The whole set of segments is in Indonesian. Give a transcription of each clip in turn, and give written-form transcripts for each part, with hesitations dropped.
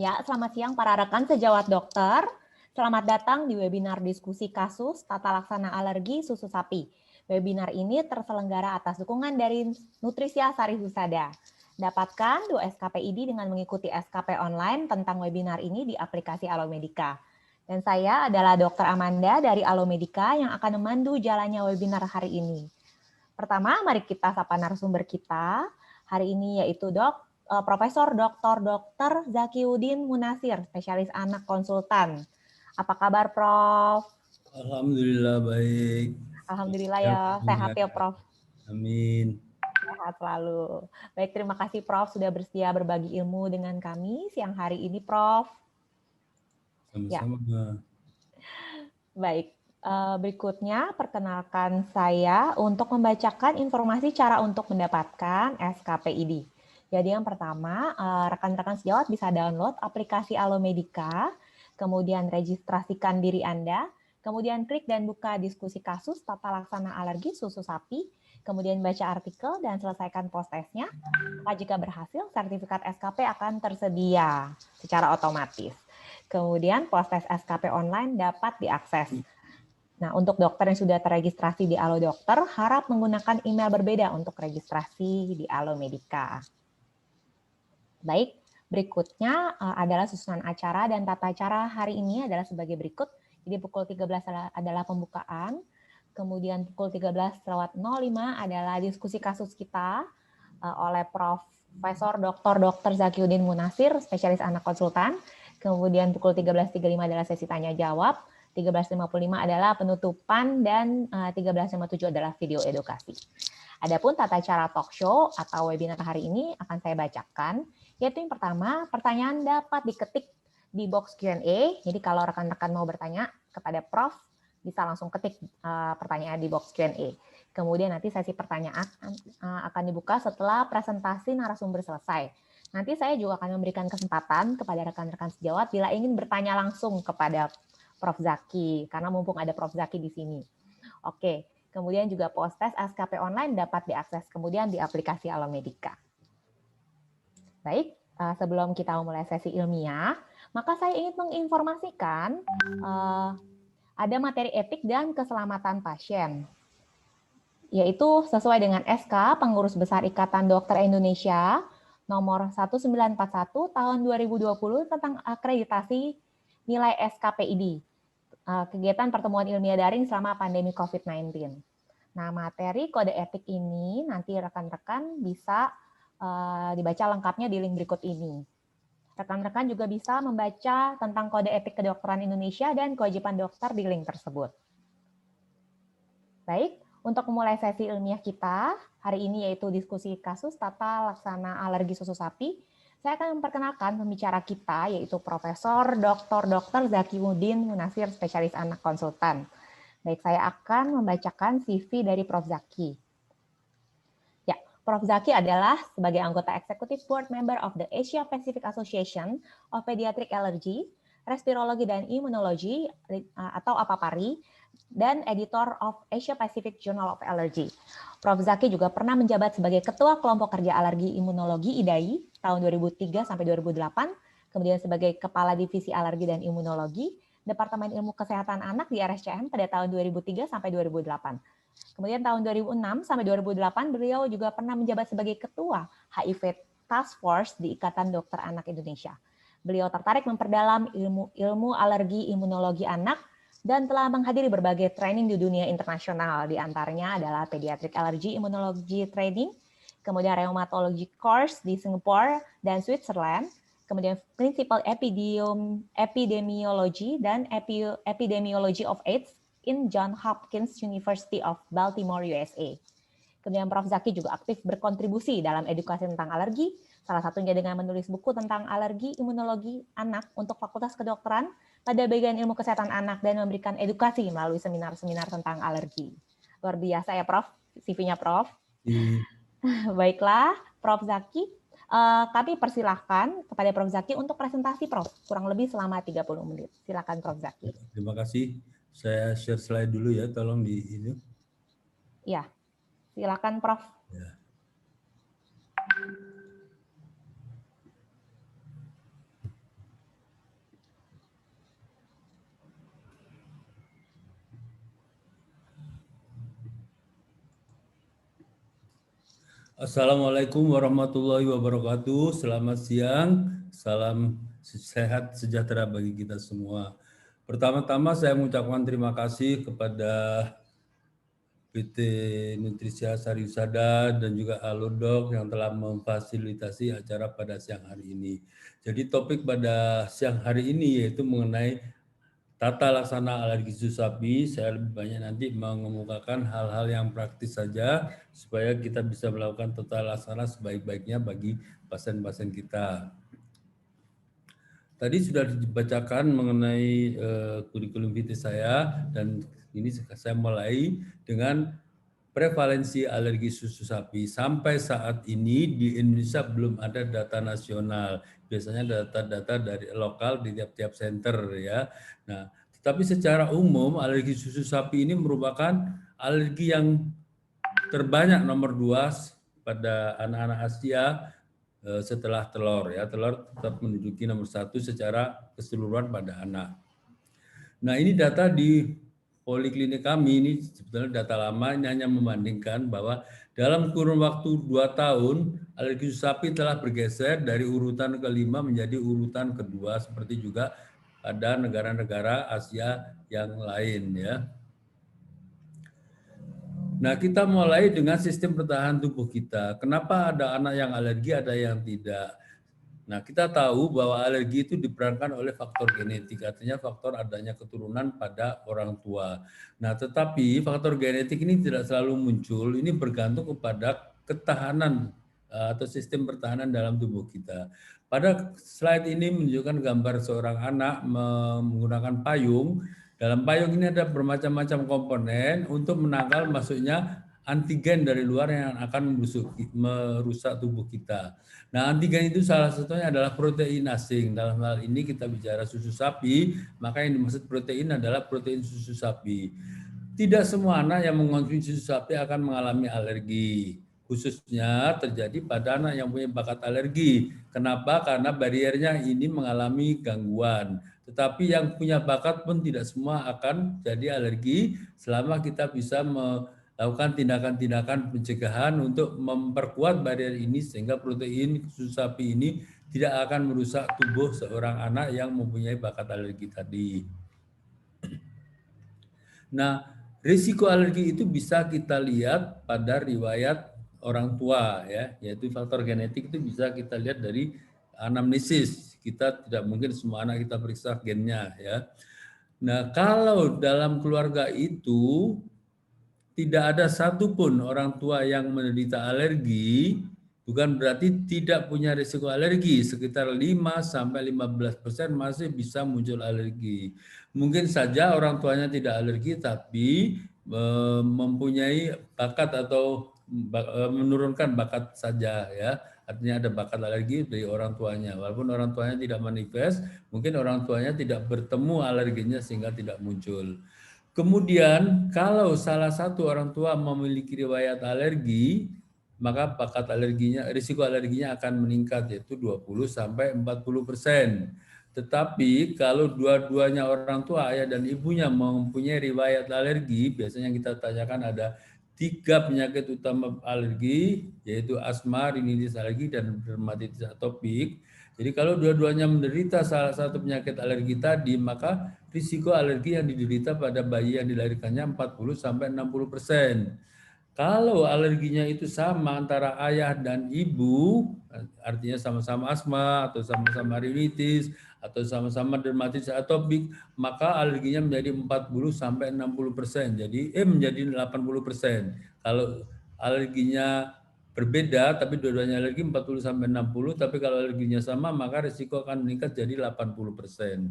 Ya, selamat siang para rekan sejawat dokter. Selamat datang di webinar diskusi kasus tata laksana alergi susu sapi. Webinar ini terselenggara atas dukungan dari Nutrisia Sari Husada. Dapatkan 2 SKPID dengan mengikuti SKP online tentang webinar ini di aplikasi Alomedica. Dan saya adalah Dr. Amanda dari Alomedica yang akan memandu jalannya webinar hari ini. Pertama, mari kita sapa narasumber kita hari ini yaitu Profesor Dr. Zakiuddin Munasir, spesialis anak konsultan. Apa kabar, Prof? Alhamdulillah baik. Alhamdulillah ya, sehat ya, Prof. Amin. Sehat selalu. Baik, terima kasih, Prof, sudah bersedia berbagi ilmu dengan kami siang hari ini, Prof. Sama-sama. Ya. Baik, berikutnya perkenalkan saya untuk membacakan informasi cara untuk mendapatkan SKPID. Jadi yang pertama, rekan-rekan sejawat bisa download aplikasi Alomedica, kemudian registrasikan diri Anda, kemudian klik dan buka diskusi kasus tata laksana alergi susu sapi, kemudian baca artikel dan selesaikan post testnya. Maka jika berhasil, sertifikat SKP akan tersedia secara otomatis. Kemudian post test SKP online dapat diakses. Nah, untuk dokter yang sudah terregistrasi di AloDokter, harap menggunakan email berbeda untuk registrasi di Alomedica. Baik, berikutnya adalah susunan acara dan tata cara hari ini adalah sebagai berikut. Jadi pukul 13 adalah pembukaan, kemudian pukul 13.05 adalah diskusi kasus kita oleh Profesor Dr. Zakiuddin Munasir, spesialis anak konsultan. Kemudian pukul 13.35 adalah sesi tanya jawab, 13.55 adalah penutupan, dan 13.57 adalah video edukasi. Adapun tata cara talk show atau webinar hari ini akan saya bacakan, yaitu yang pertama, pertanyaan dapat diketik di box Q&A. Jadi kalau rekan-rekan mau bertanya kepada Prof, bisa langsung ketik pertanyaan di box Q&A. Kemudian nanti sesi pertanyaan akan dibuka setelah presentasi narasumber selesai. Nanti saya juga akan memberikan kesempatan kepada rekan-rekan sejawat bila ingin bertanya langsung kepada Prof Zaki, karena mumpung ada Prof Zaki di sini. Oke, kemudian juga post test SKP online dapat diakses kemudian di aplikasi Alomedica. Baik, sebelum kita memulai sesi ilmiah, maka saya ingin menginformasikan ada materi etik dan keselamatan pasien, yaitu sesuai dengan SK Pengurus Besar Ikatan Dokter Indonesia nomor 1941 tahun 2020 tentang akreditasi nilai SKPID, kegiatan pertemuan ilmiah daring selama pandemi COVID-19. Nah, materi kode etik ini nanti rekan-rekan bisa dibaca lengkapnya di link berikut ini. Rekan-rekan juga bisa membaca tentang kode etik kedokteran Indonesia dan kewajiban dokter di link tersebut. Baik, untuk memulai sesi ilmiah kita hari ini yaitu diskusi kasus tata laksana alergi susu sapi, saya akan memperkenalkan pembicara kita yaitu Profesor Dr. Zakiuddin Munasir, spesialis anak konsultan. Baik, saya akan membacakan CV dari Prof Zaki. Ya, Prof Zaki adalah sebagai anggota Executive Board Member of the Asia Pacific Association of Pediatric Allergy, Respirologi dan Imunologi atau APAPARI, dan editor of Asia Pacific Journal of Allergy. Prof Zaki juga pernah menjabat sebagai Ketua Kelompok Kerja Alergi Imunologi IDAI tahun 2003 sampai 2008, kemudian sebagai Kepala Divisi Alergi dan Imunologi Departemen Ilmu Kesehatan Anak di RSCM pada tahun 2003 sampai 2008. Kemudian tahun 2006 sampai 2008 beliau juga pernah menjabat sebagai Ketua HIV Task Force di Ikatan Dokter Anak Indonesia. Beliau tertarik memperdalam ilmu alergi imunologi anak dan telah menghadiri berbagai training di dunia internasional, di antaranya adalah Pediatric Allergy Immunology Training, kemudian Rheumatology Course di Singapura dan Switzerland, kemudian Principal Epidemiology dan Epidemiology of AIDS in Johns Hopkins University of Baltimore, USA. Kemudian Prof. Zaki juga aktif berkontribusi dalam edukasi tentang alergi, salah satunya dengan menulis buku tentang alergi imunologi anak untuk Fakultas Kedokteran pada bagian ilmu kesehatan anak dan memberikan edukasi melalui seminar-seminar tentang alergi. Luar biasa ya Prof, CV-nya Prof. Baiklah, Prof. Zaki, kami persilahkan kepada Prof. Zaki untuk presentasi Prof, kurang lebih selama 30 menit. Silakan Prof. Zaki. Terima kasih. Saya share slide dulu ya, tolong di ini. Ya. Silakan, Prof. Ya. Assalamualaikum warahmatullahi wabarakatuh. Selamat siang. Salam sehat sejahtera bagi kita semua. Pertama-tama saya mengucapkan terima kasih kepada PT Nutrisia Sariwisada dan juga Alodok yang telah memfasilitasi acara pada siang hari ini. Jadi topik pada siang hari ini yaitu mengenai tata laksana alergi susu sapi. Saya lebih banyak nanti mengemukakan hal-hal yang praktis saja supaya kita bisa melakukan tata laksana sebaik-baiknya bagi pasien-pasien kita. Tadi sudah dibacakan mengenai kurikulum vitae saya dan ini saya mulai dengan prevalensi alergi susu sapi. Sampai saat ini di Indonesia belum ada data nasional. Biasanya data-data dari lokal di tiap-tiap center ya. Nah, tetapi secara umum alergi susu sapi ini merupakan alergi yang terbanyak nomor 2 pada anak-anak Asia setelah telur ya. Telur tetap menduduki nomor 1 secara keseluruhan pada anak. Nah, ini data di poliklinik kami, ini sebetulnya data lama, ini hanya membandingkan bahwa dalam kurun waktu 2 tahun, alergi susu sapi telah bergeser dari urutan ke-5 menjadi urutan ke-2, seperti juga pada negara-negara Asia yang lain ya. Nah, kita mulai dengan sistem pertahanan tubuh kita. Kenapa ada anak yang alergi, ada yang tidak? Nah, kita tahu bahwa alergi itu diperankan oleh faktor genetik, artinya faktor adanya keturunan pada orang tua. Nah, tetapi faktor genetik ini tidak selalu muncul, ini bergantung kepada ketahanan atau sistem pertahanan dalam tubuh kita. Pada slide ini menunjukkan gambar seorang anak menggunakan payung. Dalam payung ini ada bermacam-macam komponen untuk menangkal masuknya antigen dari luar yang akan merusak tubuh kita. Nah, antigen itu salah satunya adalah protein asing. Dalam hal ini kita bicara susu sapi, maka yang dimaksud protein adalah protein susu sapi. Tidak semua anak yang mengonsumsi susu sapi akan mengalami alergi. Khususnya terjadi pada anak yang punya bakat alergi. Kenapa? Karena bariernya ini mengalami gangguan. Tetapi yang punya bakat pun tidak semua akan jadi alergi selama kita bisa melakukan tindakan-tindakan pencegahan untuk memperkuat barrier ini sehingga protein susu sapi ini tidak akan merusak tubuh seorang anak yang mempunyai bakat alergi tadi. Nah, risiko alergi itu bisa kita lihat pada riwayat orang tua ya, yaitu faktor genetik itu bisa kita lihat dari anamnesis. Kita tidak mungkin semua anak kita periksa gennya ya. Nah, kalau dalam keluarga itu tidak ada satupun orang tua yang menderita alergi, bukan berarti tidak punya risiko alergi. Sekitar 5-15% masih bisa muncul alergi. Mungkin saja orang tuanya tidak alergi, tapi mempunyai bakat atau menurunkan bakat saja ya. Artinya ada bakat alergi dari orang tuanya. Walaupun orang tuanya tidak manifest, mungkin orang tuanya tidak bertemu alerginya sehingga tidak muncul. Kemudian kalau salah satu orang tua memiliki riwayat alergi, maka bakat alerginya, risiko alerginya akan meningkat yaitu 20-40%. Tetapi kalau dua-duanya orang tua, ayah dan ibunya mempunyai riwayat alergi, biasanya yang kita tanyakan ada 3 penyakit utama alergi, yaitu asma, rinitis alergi, dan dermatitis atopik. Jadi kalau dua-duanya menderita salah satu penyakit alergi tadi, maka risiko alergi yang diderita pada bayi yang dilahirkannya 40-60%. Kalau alerginya itu sama antara ayah dan ibu, artinya sama-sama asma atau sama-sama rinitis atau sama-sama dermatitis atopik, maka alerginya menjadi 40 sampai 60%. Menjadi 80%. Kalau alerginya berbeda tapi dua-duanya alergi 40 sampai 60, tapi kalau alerginya sama maka risiko akan meningkat jadi 80%.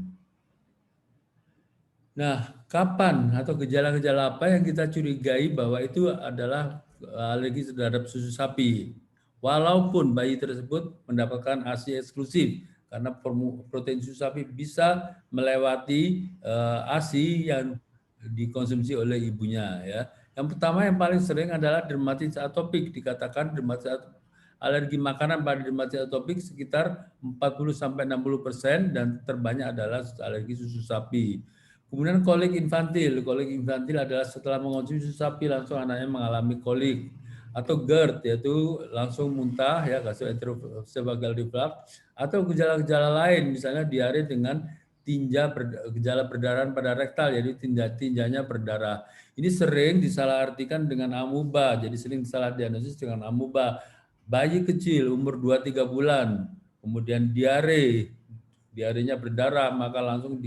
Nah, kapan atau gejala-gejala apa yang kita curigai bahwa itu adalah alergi terhadap susu sapi? Walaupun bayi tersebut mendapatkan ASI eksklusif, karena protein susu sapi bisa melewati ASI yang dikonsumsi oleh ibunya. Ya. Yang pertama yang paling sering adalah dermatitis atopik. Dikatakan dermatitis alergi makanan pada dermatitis atopik sekitar 40-60% dan terbanyak adalah alergi susu sapi. Kemudian kolik infantil. Kolik infantil adalah setelah mengonsumsi susu sapi langsung anaknya mengalami kolik. Atau GERD, yaitu langsung muntah, ya, gastroesophageal reflux. Atau gejala-gejala lain, misalnya diare dengan gejala perdarahan pada rektal, jadi tinjanya berdarah. Ini sering disalahartikan dengan amuba, jadi sering disalah diagnosis dengan amuba. Bayi kecil umur 2-3 bulan, kemudian diarenya berdarah, maka langsung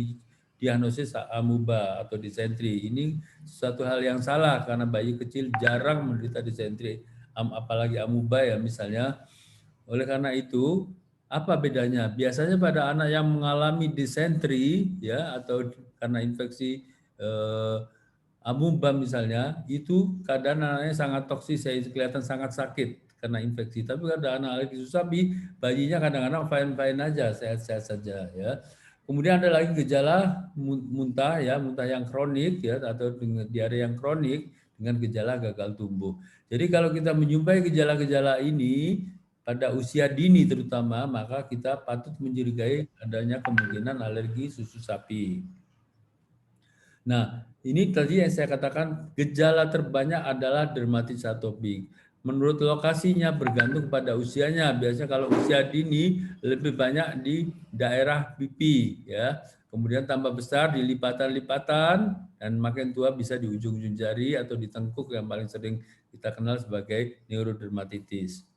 diagnosis amuba atau disentri. Ini suatu hal yang salah karena bayi kecil jarang menderita disentri, apalagi amuba ya misalnya. Oleh karena itu, apa bedanya? Biasanya pada anak yang mengalami disentri ya atau karena infeksi amuba misalnya, itu keadaan anaknya sangat toksis, kelihatan sangat sakit karena infeksi. Tapi kalau anak alergi susu sapi, bayinya kadang-kadang fine-fine aja, sehat-sehat saja ya. Kemudian ada lagi gejala muntah ya, muntah yang kronik ya atau dengan diare yang kronik dengan gejala gagal tumbuh. Jadi kalau kita menjumpai gejala-gejala ini pada usia dini terutama, maka kita patut mencurigai adanya kemungkinan alergi susu sapi. Nah, ini tadi yang saya katakan gejala terbanyak adalah dermatitis atopik. Menurut lokasinya bergantung pada usianya. Biasanya kalau usia dini lebih banyak di daerah pipi ya. Kemudian tambah besar di lipatan-lipatan dan makin tua bisa di ujung-ujung jari atau di tengkuk yang paling sering kita kenal sebagai neurodermatitis.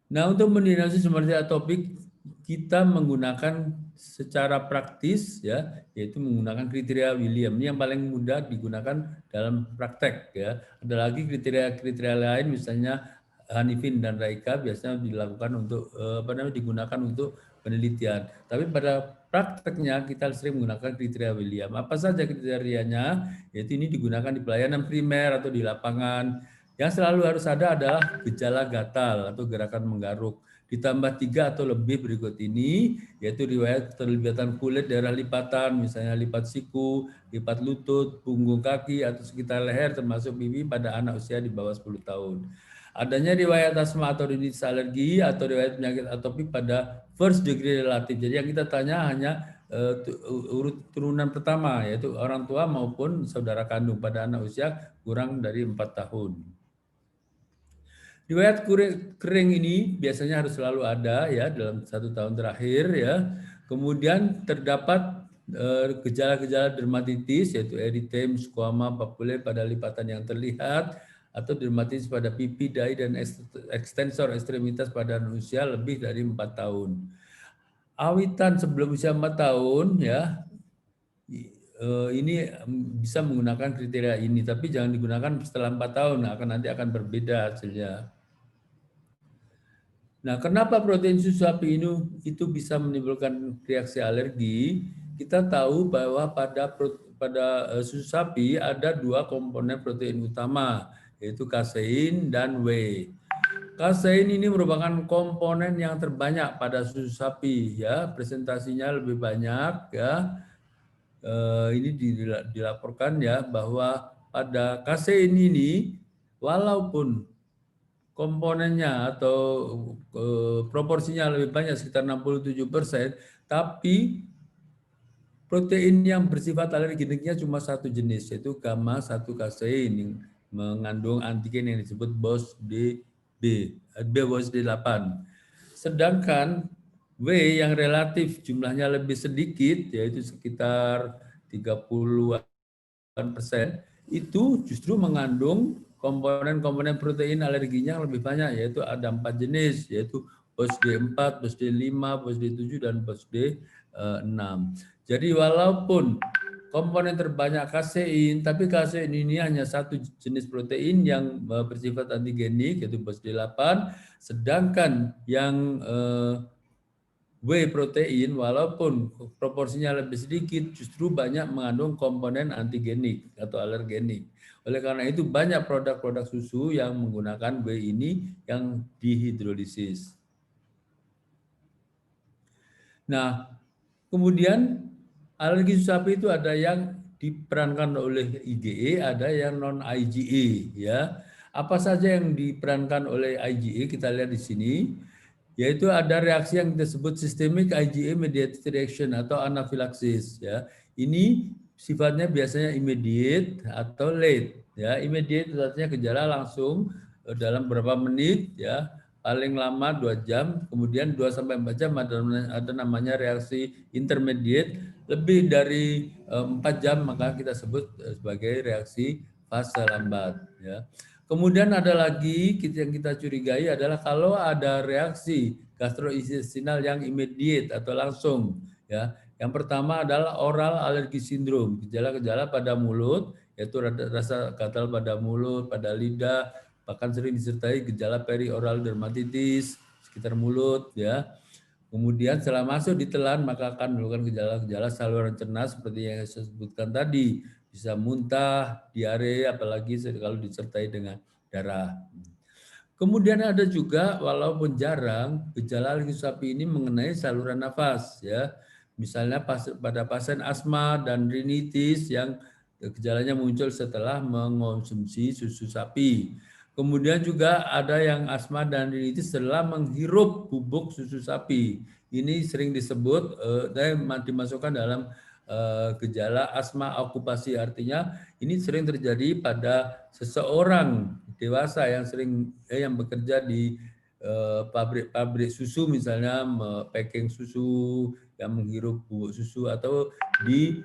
Nah, untuk mendiagnosis dermatitis atopik kita menggunakan secara praktis ya, yaitu menggunakan kriteria William. Ini yang paling mudah digunakan dalam praktek ya. Ada lagi kriteria-kriteria lain misalnya Hanifin dan Raika biasanya dilakukan untuk digunakan untuk penelitian. Tapi pada prakteknya kita sering menggunakan kriteria William. Apa saja kriterianya? Yaitu ini digunakan di pelayanan primer atau di lapangan. Yang selalu harus ada adalah gejala gatal atau gerakan menggaruk. Ditambah 3 atau lebih berikut ini, yaitu riwayat keterlibatan kulit daerah lipatan, misalnya lipat siku, lipat lutut, punggung kaki, atau sekitar leher termasuk pipi pada anak usia di bawah 10 tahun. Adanya riwayat asma atau rinitis alergi atau riwayat penyakit atopik pada first degree relatif. Jadi yang kita tanya hanya urut turunan pertama, yaitu orang tua maupun saudara kandung pada anak usia kurang dari 4 tahun. Riwayat kering ini biasanya harus selalu ada ya dalam 1 tahun terakhir ya. Kemudian terdapat gejala-gejala dermatitis yaitu eritem, squama, papule pada lipatan yang terlihat atau dermatitis pada pipi, dahi dan ekstensor ekstremitas pada usia lebih dari 4 tahun. Awitan sebelum usia 4 tahun ya ini bisa menggunakan kriteria ini, tapi jangan digunakan setelah 4 tahun, nanti akan berbeda hasilnya. Nah, kenapa protein susu sapi ini itu bisa menimbulkan reaksi alergi? Kita tahu bahwa pada susu sapi ada 2 komponen protein utama, yaitu kasein dan whey. Kasein ini merupakan komponen yang terbanyak pada susu sapi, ya, presentasinya lebih banyak, ya. Ini dilaporkan ya bahwa pada kasein ini walaupun komponennya atau proporsinya lebih banyak sekitar 67%, tapi protein yang bersifat alergeniknya cuma 1 jenis, yaitu gamma 1 kasein yang mengandung antigen yang disebut BOSD8. Sedangkan W yang relatif jumlahnya lebih sedikit, yaitu sekitar 30%, itu justru mengandung komponen-komponen protein alerginya lebih banyak, yaitu ada 4 jenis, yaitu POSD4, POSD5, POSD7, dan POSD6. Jadi walaupun komponen terbanyak kasein, tapi kasein ini hanya satu jenis protein yang bersifat antigenik, yaitu POSD8, sedangkan yang whey protein walaupun proporsinya lebih sedikit justru banyak mengandung komponen antigenik atau alergenik. Oleh karena itu banyak produk-produk susu yang menggunakan whey ini yang dihidrolisis. Nah, kemudian alergi susu sapi itu ada yang diperankan oleh IgE, ada yang non IgE ya. Apa saja yang diperankan oleh IgE kita lihat di sini, yaitu ada reaksi yang disebut systemic IgE mediated reaction atau anafilaksis ya. Ini sifatnya biasanya immediate atau late ya. Immediate artinya gejala langsung dalam beberapa menit ya, paling lama 2 jam, kemudian 2 sampai 4 jam ada namanya reaksi intermediate, lebih dari 4 jam maka kita sebut sebagai reaksi fase lambat ya. Kemudian ada lagi yang kita curigai adalah kalau ada reaksi gastrointestinal yang immediate atau langsung ya. Yang pertama adalah oral allergy syndrome, gejala-gejala pada mulut yaitu rasa gatal pada mulut, pada lidah, bahkan sering disertai gejala perioral dermatitis sekitar mulut ya. Kemudian setelah masuk ditelan maka akan menimbulkan gejala-gejala saluran cerna seperti yang saya sebutkan tadi, bisa muntah, diare, apalagi kalau disertai dengan darah. Kemudian ada juga walaupun jarang gejala alergi sapi ini mengenai saluran nafas ya. Misalnya pada pasien asma dan rinitis yang gejalanya muncul setelah mengonsumsi susu sapi. Kemudian juga ada yang asma dan rinitis setelah menghirup bubuk susu sapi. Ini sering disebut dan dimasukkan dalam gejala asma okupasi, artinya ini sering terjadi pada seseorang dewasa yang yang bekerja di pabrik susu misalnya, packing susu, yang menghirup bubuk susu, atau di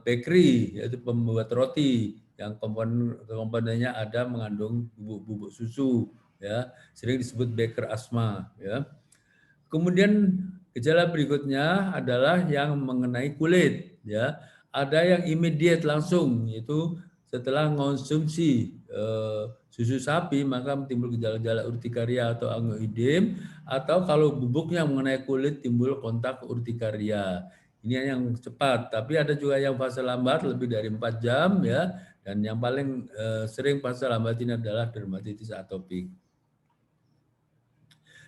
bakery yaitu pembuat roti yang komponennya ada mengandung bubuk susu ya, sering disebut baker asma ya. Kemudian gejala berikutnya adalah yang mengenai kulit ya. Ada yang immediate langsung, yaitu setelah mengonsumsi susu sapi maka timbul gejala-gejala urtikaria atau angioidem, atau kalau bubuknya mengenai kulit timbul kontak urtikaria. Ini yang cepat, tapi ada juga yang fase lambat lebih dari 4 jam ya, dan yang paling sering fase lambat ini adalah dermatitis atopik.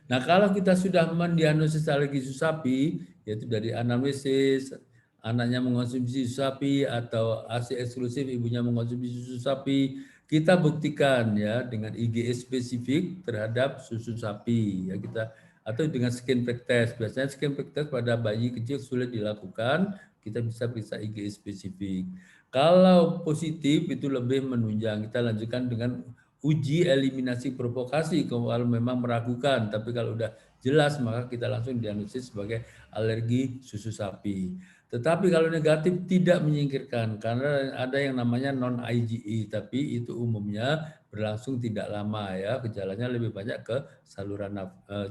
Nah, kalau kita sudah mendiagnosis alergi susu sapi, yaitu dari anamnesis, anaknya mengonsumsi susu sapi atau ASI eksklusif ibunya mengonsumsi susu sapi, kita buktikan ya dengan IgE spesifik terhadap susu sapi ya, kita atau dengan skin prick test. Biasanya skin prick test pada bayi kecil sulit dilakukan, kita bisa periksa IgE spesifik. Kalau positif itu lebih menunjang, kita lanjutkan dengan uji eliminasi provokasi kalau memang meragukan, tapi kalau udah jelas maka kita langsung diagnosis sebagai alergi susu sapi. Tetapi kalau negatif tidak menyingkirkan karena ada yang namanya non IgE, tapi itu umumnya berlangsung tidak lama ya, gejalanya lebih banyak ke saluran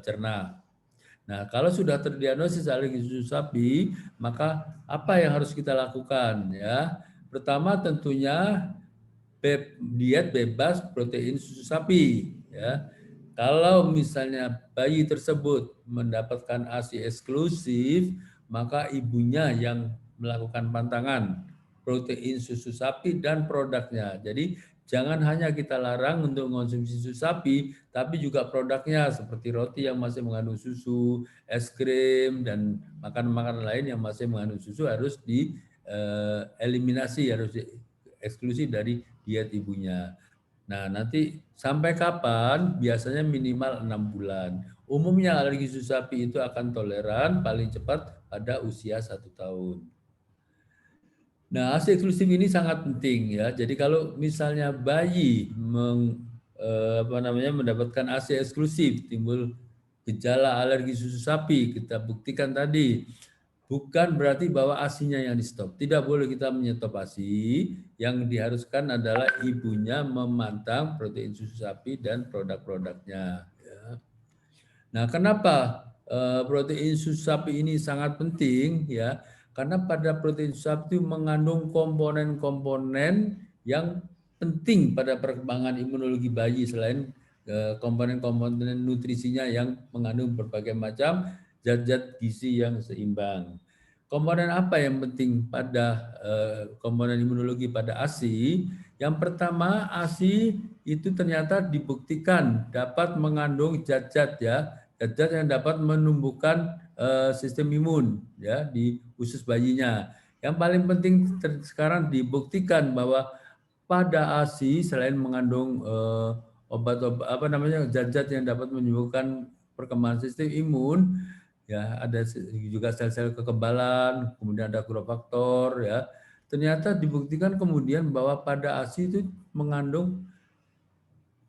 cerna. Nah, kalau sudah terdiagnosis alergi susu sapi, maka apa yang harus kita lakukan ya? Pertama tentunya diet bebas protein susu sapi ya. Kalau misalnya bayi tersebut mendapatkan ASI eksklusif, maka ibunya yang melakukan pantangan protein susu sapi dan produknya. Jadi jangan hanya kita larang untuk mengonsumsi susu sapi, tapi juga produknya seperti roti yang masih mengandung susu, es krim, dan makanan-makanan lain yang masih mengandung susu harus dieliminasi, harus eksklusif dari diet ibunya. Nah, nanti sampai kapan? Biasanya minimal 6 bulan. Umumnya alergi susu sapi itu akan toleran paling cepat pada usia 1 tahun. Nah, ASI eksklusif ini sangat penting ya. Jadi kalau misalnya bayi mendapatkan ASI eksklusif, timbul gejala alergi susu sapi, kita buktikan tadi bukan berarti bahwa ASI-nya yang di-stop. Tidak boleh kita menyetop ASI. Yang diharuskan adalah ibunya memantang protein susu sapi dan produk-produknya. Ya. Nah, kenapa protein susu sapi ini sangat penting? Ya, karena pada protein susu sapi itu mengandung komponen-komponen yang penting pada perkembangan imunologi bayi selain komponen-komponen nutrisinya yang mengandung berbagai macam zat-zat gizi yang seimbang. Komponen apa yang penting pada komponen imunologi pada ASI? Yang pertama, ASI itu ternyata dibuktikan dapat mengandung zat-zat ya, zat-zat yang dapat menumbuhkan sistem imun ya di usus bayinya. Yang paling penting sekarang dibuktikan bahwa pada ASI selain mengandung obat-obat apa namanya zat-zat yang dapat menyembuhkan perkembangan sistem imun, ya ada juga sel-sel kekebalan, kemudian ada agrofaktor ya. Ternyata dibuktikan kemudian bahwa pada ASI itu mengandung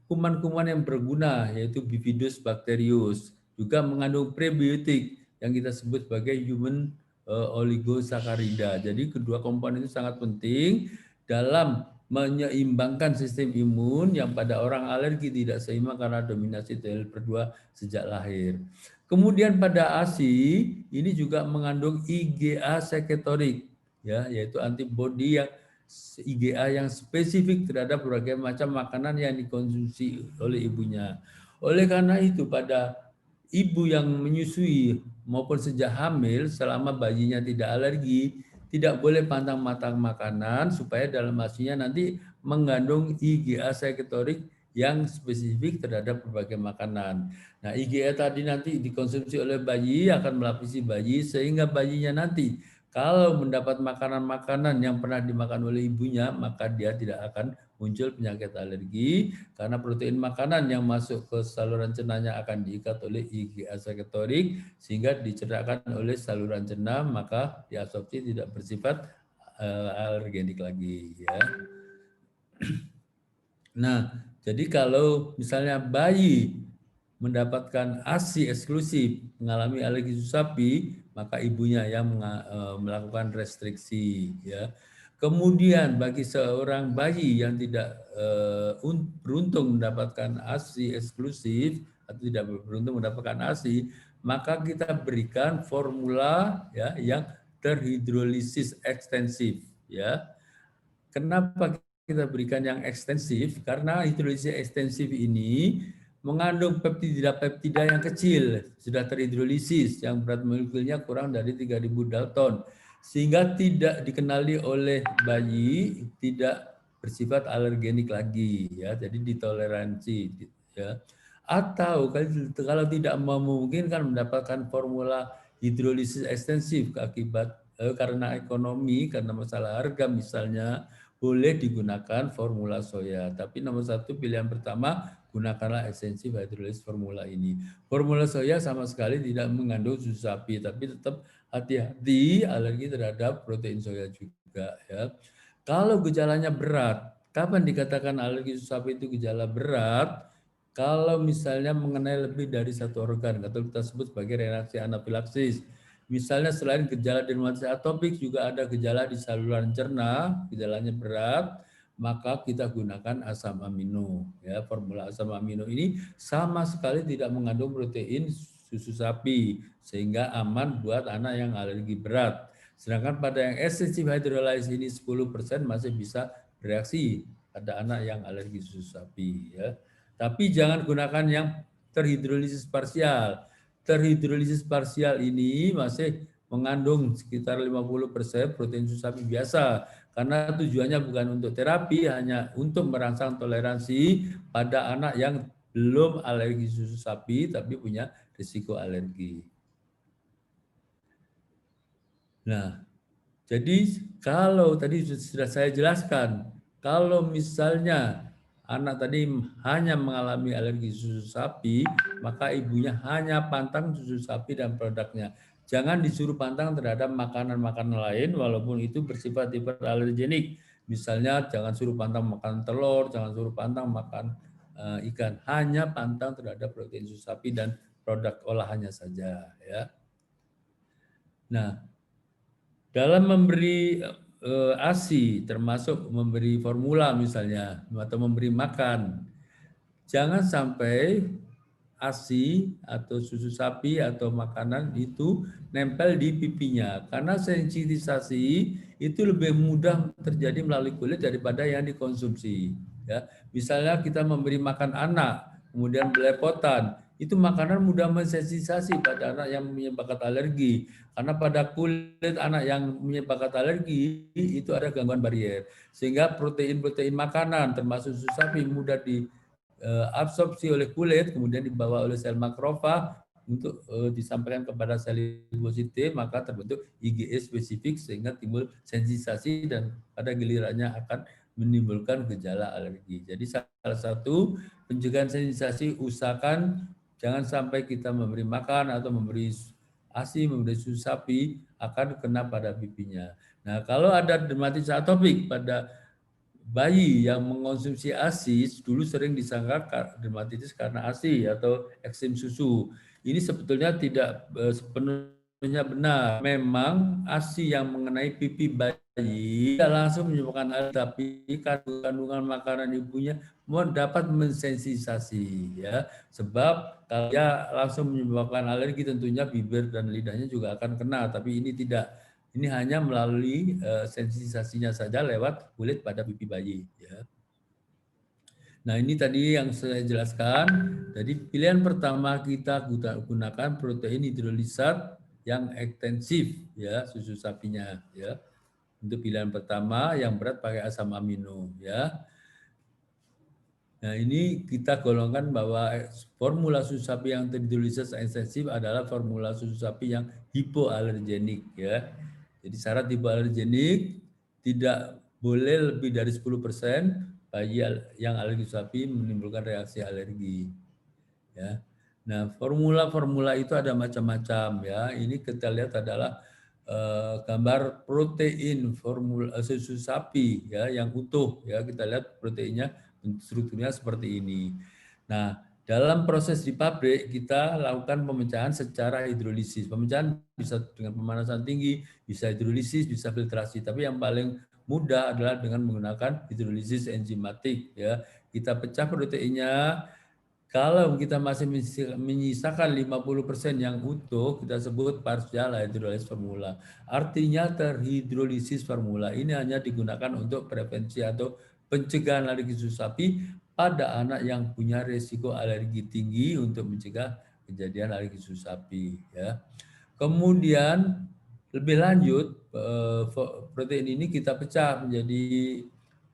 kuman-kuman yang berguna yaitu Bifidus bacterius, juga mengandung prebiotik yang kita sebut sebagai human oligosaccharida. Jadi kedua komponen itu sangat penting dalam menyeimbangkan sistem imun yang pada orang alergi tidak seimbang karena dominasi TLR2 sejak lahir. Kemudian pada ASI ini juga mengandung IgA seketorik ya, yaitu antibodi yang IgA yang spesifik terhadap berbagai macam makanan yang dikonsumsi oleh ibunya. Oleh karena itu pada ibu yang menyusui maupun sejak hamil selama bayinya tidak alergi, tidak boleh pantang-pantang makanan supaya dalam ASI-nya nanti mengandung IgA seketorik yang spesifik terhadap berbagai makanan. Nah, IgA tadi nanti dikonsumsi oleh bayi akan melapisi bayi sehingga bayinya nanti kalau mendapat makanan-makanan yang pernah dimakan oleh ibunya, maka dia tidak akan muncul penyakit alergi karena protein makanan yang masuk ke saluran cernanya akan diikat oleh IgA seketorik sehingga dicernakan oleh saluran cerna, maka diabsorpsi tidak bersifat alergenik lagi ya. Nah, jadi kalau misalnya bayi mendapatkan ASI eksklusif, mengalami alergi susu sapi, maka ibunya yang melakukan restriksi ya. Kemudian bagi seorang bayi yang tidak beruntung mendapatkan ASI eksklusif atau tidak beruntung mendapatkan ASI, maka kita berikan formula ya yang terhidrolisis ekstensif ya. Kenapa kita berikan yang ekstensif? Karena hidrolisis ekstensif ini mengandung peptida-peptida yang kecil, sudah terhidrolisis, yang berat molekulnya kurang dari 3.000 Dalton, sehingga tidak dikenali oleh bayi, tidak bersifat alergenik lagi, ya. Jadi ditoleransi, ya. Atau kalau tidak memungkinkan mendapatkan formula hidrolisis ekstensif akibat karena ekonomi, karena masalah harga misalnya, boleh digunakan formula soya. Tapi nomor satu pilihan pertama, gunakanlah ekstensif hidrolisis formula ini. Formula soya sama sekali tidak mengandung susu sapi, tapi tetap hati-hati alergi terhadap protein soya juga ya. Kalau gejalanya berat, kapan dikatakan alergi susu sapi itu gejala berat? Kalau misalnya mengenai lebih dari satu organ, atau kita sebut sebagai reaksi anafilaksis. Misalnya selain gejala dermatitis atopik juga ada gejala di saluran cerna, gejalanya berat, maka kita gunakan asam amino. Ya, formula asam amino ini sama sekali tidak mengandung protein susu sapi sehingga aman buat anak yang alergi berat. Sedangkan pada yang excessive hydrolysis ini 10% masih bisa bereaksi pada anak yang alergi susu sapi. Ya. Tapi jangan gunakan yang terhidrolisis parsial. Terhidrolisis parsial ini masih mengandung sekitar 50% protein susu sapi biasa karena tujuannya bukan untuk terapi, hanya untuk merangsang toleransi pada anak yang belum alergi susu sapi tapi punya risiko alergi. Nah, jadi kalau tadi sudah saya jelaskan, kalau misalnya anak tadi hanya mengalami alergi susu sapi, maka ibunya hanya pantang susu sapi dan produknya. Jangan disuruh pantang terhadap makanan-makanan lain walaupun itu bersifat hiperallergenik. Misalnya jangan suruh pantang makan telur, jangan suruh pantang makan ikan. Hanya pantang terhadap protein susu sapi dan produk olahannya saja ya. Nah, Dalam memberi ASI, termasuk memberi formula misalnya, atau memberi makan, jangan sampai ASI atau susu sapi atau makanan itu nempel di pipinya. Karena sensitisasi itu lebih mudah terjadi melalui kulit daripada yang dikonsumsi. Ya, misalnya kita memberi makan anak, kemudian belepotan, itu makanan mudah mensensitisasi pada anak yang menyebabkan alergi. Karena pada kulit anak yang menyebabkan alergi itu ada gangguan barier, sehingga protein-protein makanan termasuk susu sapi mudah diabsorpsi oleh kulit, kemudian dibawa oleh sel makrofag untuk disampaikan kepada sel limfosit T, maka terbentuk IgE spesifik sehingga timbul sensitisasi dan pada gilirannya akan menimbulkan gejala alergi. Jadi salah satu pencegahan sensitisasi, usahakan jangan sampai kita memberi makan atau memberi ASI, memberi susu sapi akan kena pada pipinya. Nah, kalau ada dermatitis atopik pada bayi yang mengonsumsi ASI, dulu sering disangka dermatitis karena ASI atau eksim susu. Ini sebetulnya tidak sepenuhnya benar. Memang ASI yang mengenai pipi bayi tidak langsung menyebabkan alergi, tapi kandungan makanan ibunya dapat mensensitisasi, ya. Sebab kalau dia langsung menyebabkan alergi, tentunya bibir dan lidahnya juga akan kena, tapi ini tidak. Ini hanya melalui sensitisasinya saja lewat kulit pada pipi bayi. Ya. Nah, ini tadi yang saya jelaskan. Jadi pilihan pertama kita gunakan protein hidrolisat yang ekstensif, ya, susu sapinya. Ya. Untuk pilihan pertama yang berat pakai asam amino. Ya. Nah, ini kita golongkan bahwa formula susu sapi yang hidrolisat ekstensif adalah formula susu sapi yang hipoalergenik, ya. Jadi syarat hipoalergenik tidak boleh lebih dari 10% bayi yang alergi sapi menimbulkan reaksi alergi. Ya. Nah, formula-formula itu ada macam-macam, ya. Ini kita lihat adalah gambar protein formula susu sapi, ya, yang utuh, ya. Kita lihat proteinnya strukturnya seperti ini. Nah, dalam proses di pabrik kita lakukan pemecahan secara hidrolisis. Pemecahan bisa dengan pemanasan tinggi, bisa hidrolisis, bisa filtrasi. Tapi yang paling mudah adalah dengan menggunakan hidrolisis enzimatik, ya. Kita pecah proteinnya. Kalau kita masih menyisakan 50% yang utuh, kita sebut partial hydrolysis formula. Artinya terhidrolisis formula. Ini hanya digunakan untuk prevensi atau pencegahan alergi susu sapi pada anak yang punya risiko alergi tinggi untuk mencegah kejadian alergi susu sapi. Ya. Kemudian lebih lanjut, protein ini kita pecah menjadi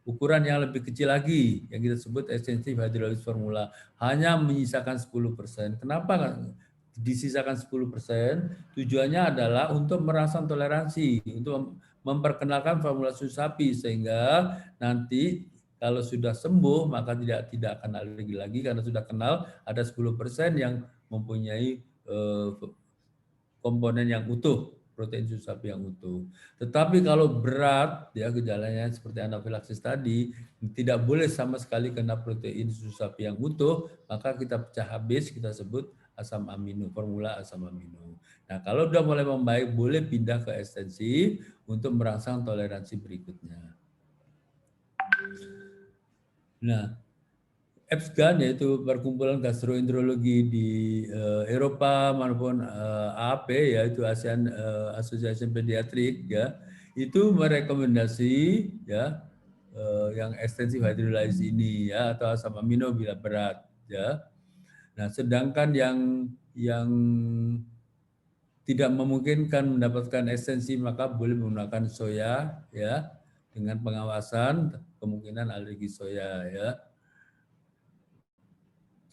ukuran yang lebih kecil lagi, yang kita sebut extensive hydrolysis formula, hanya menyisakan 10%. Kenapa disisakan 10%? Tujuannya adalah untuk merangsang toleransi, untuk memperkenalkan formula susu sapi, sehingga nanti kalau sudah sembuh maka tidak akan alergi lagi, karena sudah kenal ada 10% yang mempunyai komponen yang utuh, protein susu sapi yang utuh. Tetapi kalau berat, ya, gejalanya seperti anafilaksis tadi, tidak boleh sama sekali kena protein susu sapi yang utuh, maka kita pecah habis, kita sebut asam amino, formula asam amino. Nah, kalau sudah mulai membaik, boleh pindah ke ekstensif untuk merangsang toleransi berikutnya. Nah, EPSGAN, yaitu Perkumpulan Gastroenterologi di Eropa maupun AAP, yaitu ASEAN Association Pediatric, ya, itu merekomendasi, ya, yang extensive hydrolysis ini, ya, atau asam amino bila berat, ya. Nah, sedangkan yang tidak memungkinkan mendapatkan esensi maka boleh menggunakan soya, ya, dengan pengawasan kemungkinan alergi soya, ya.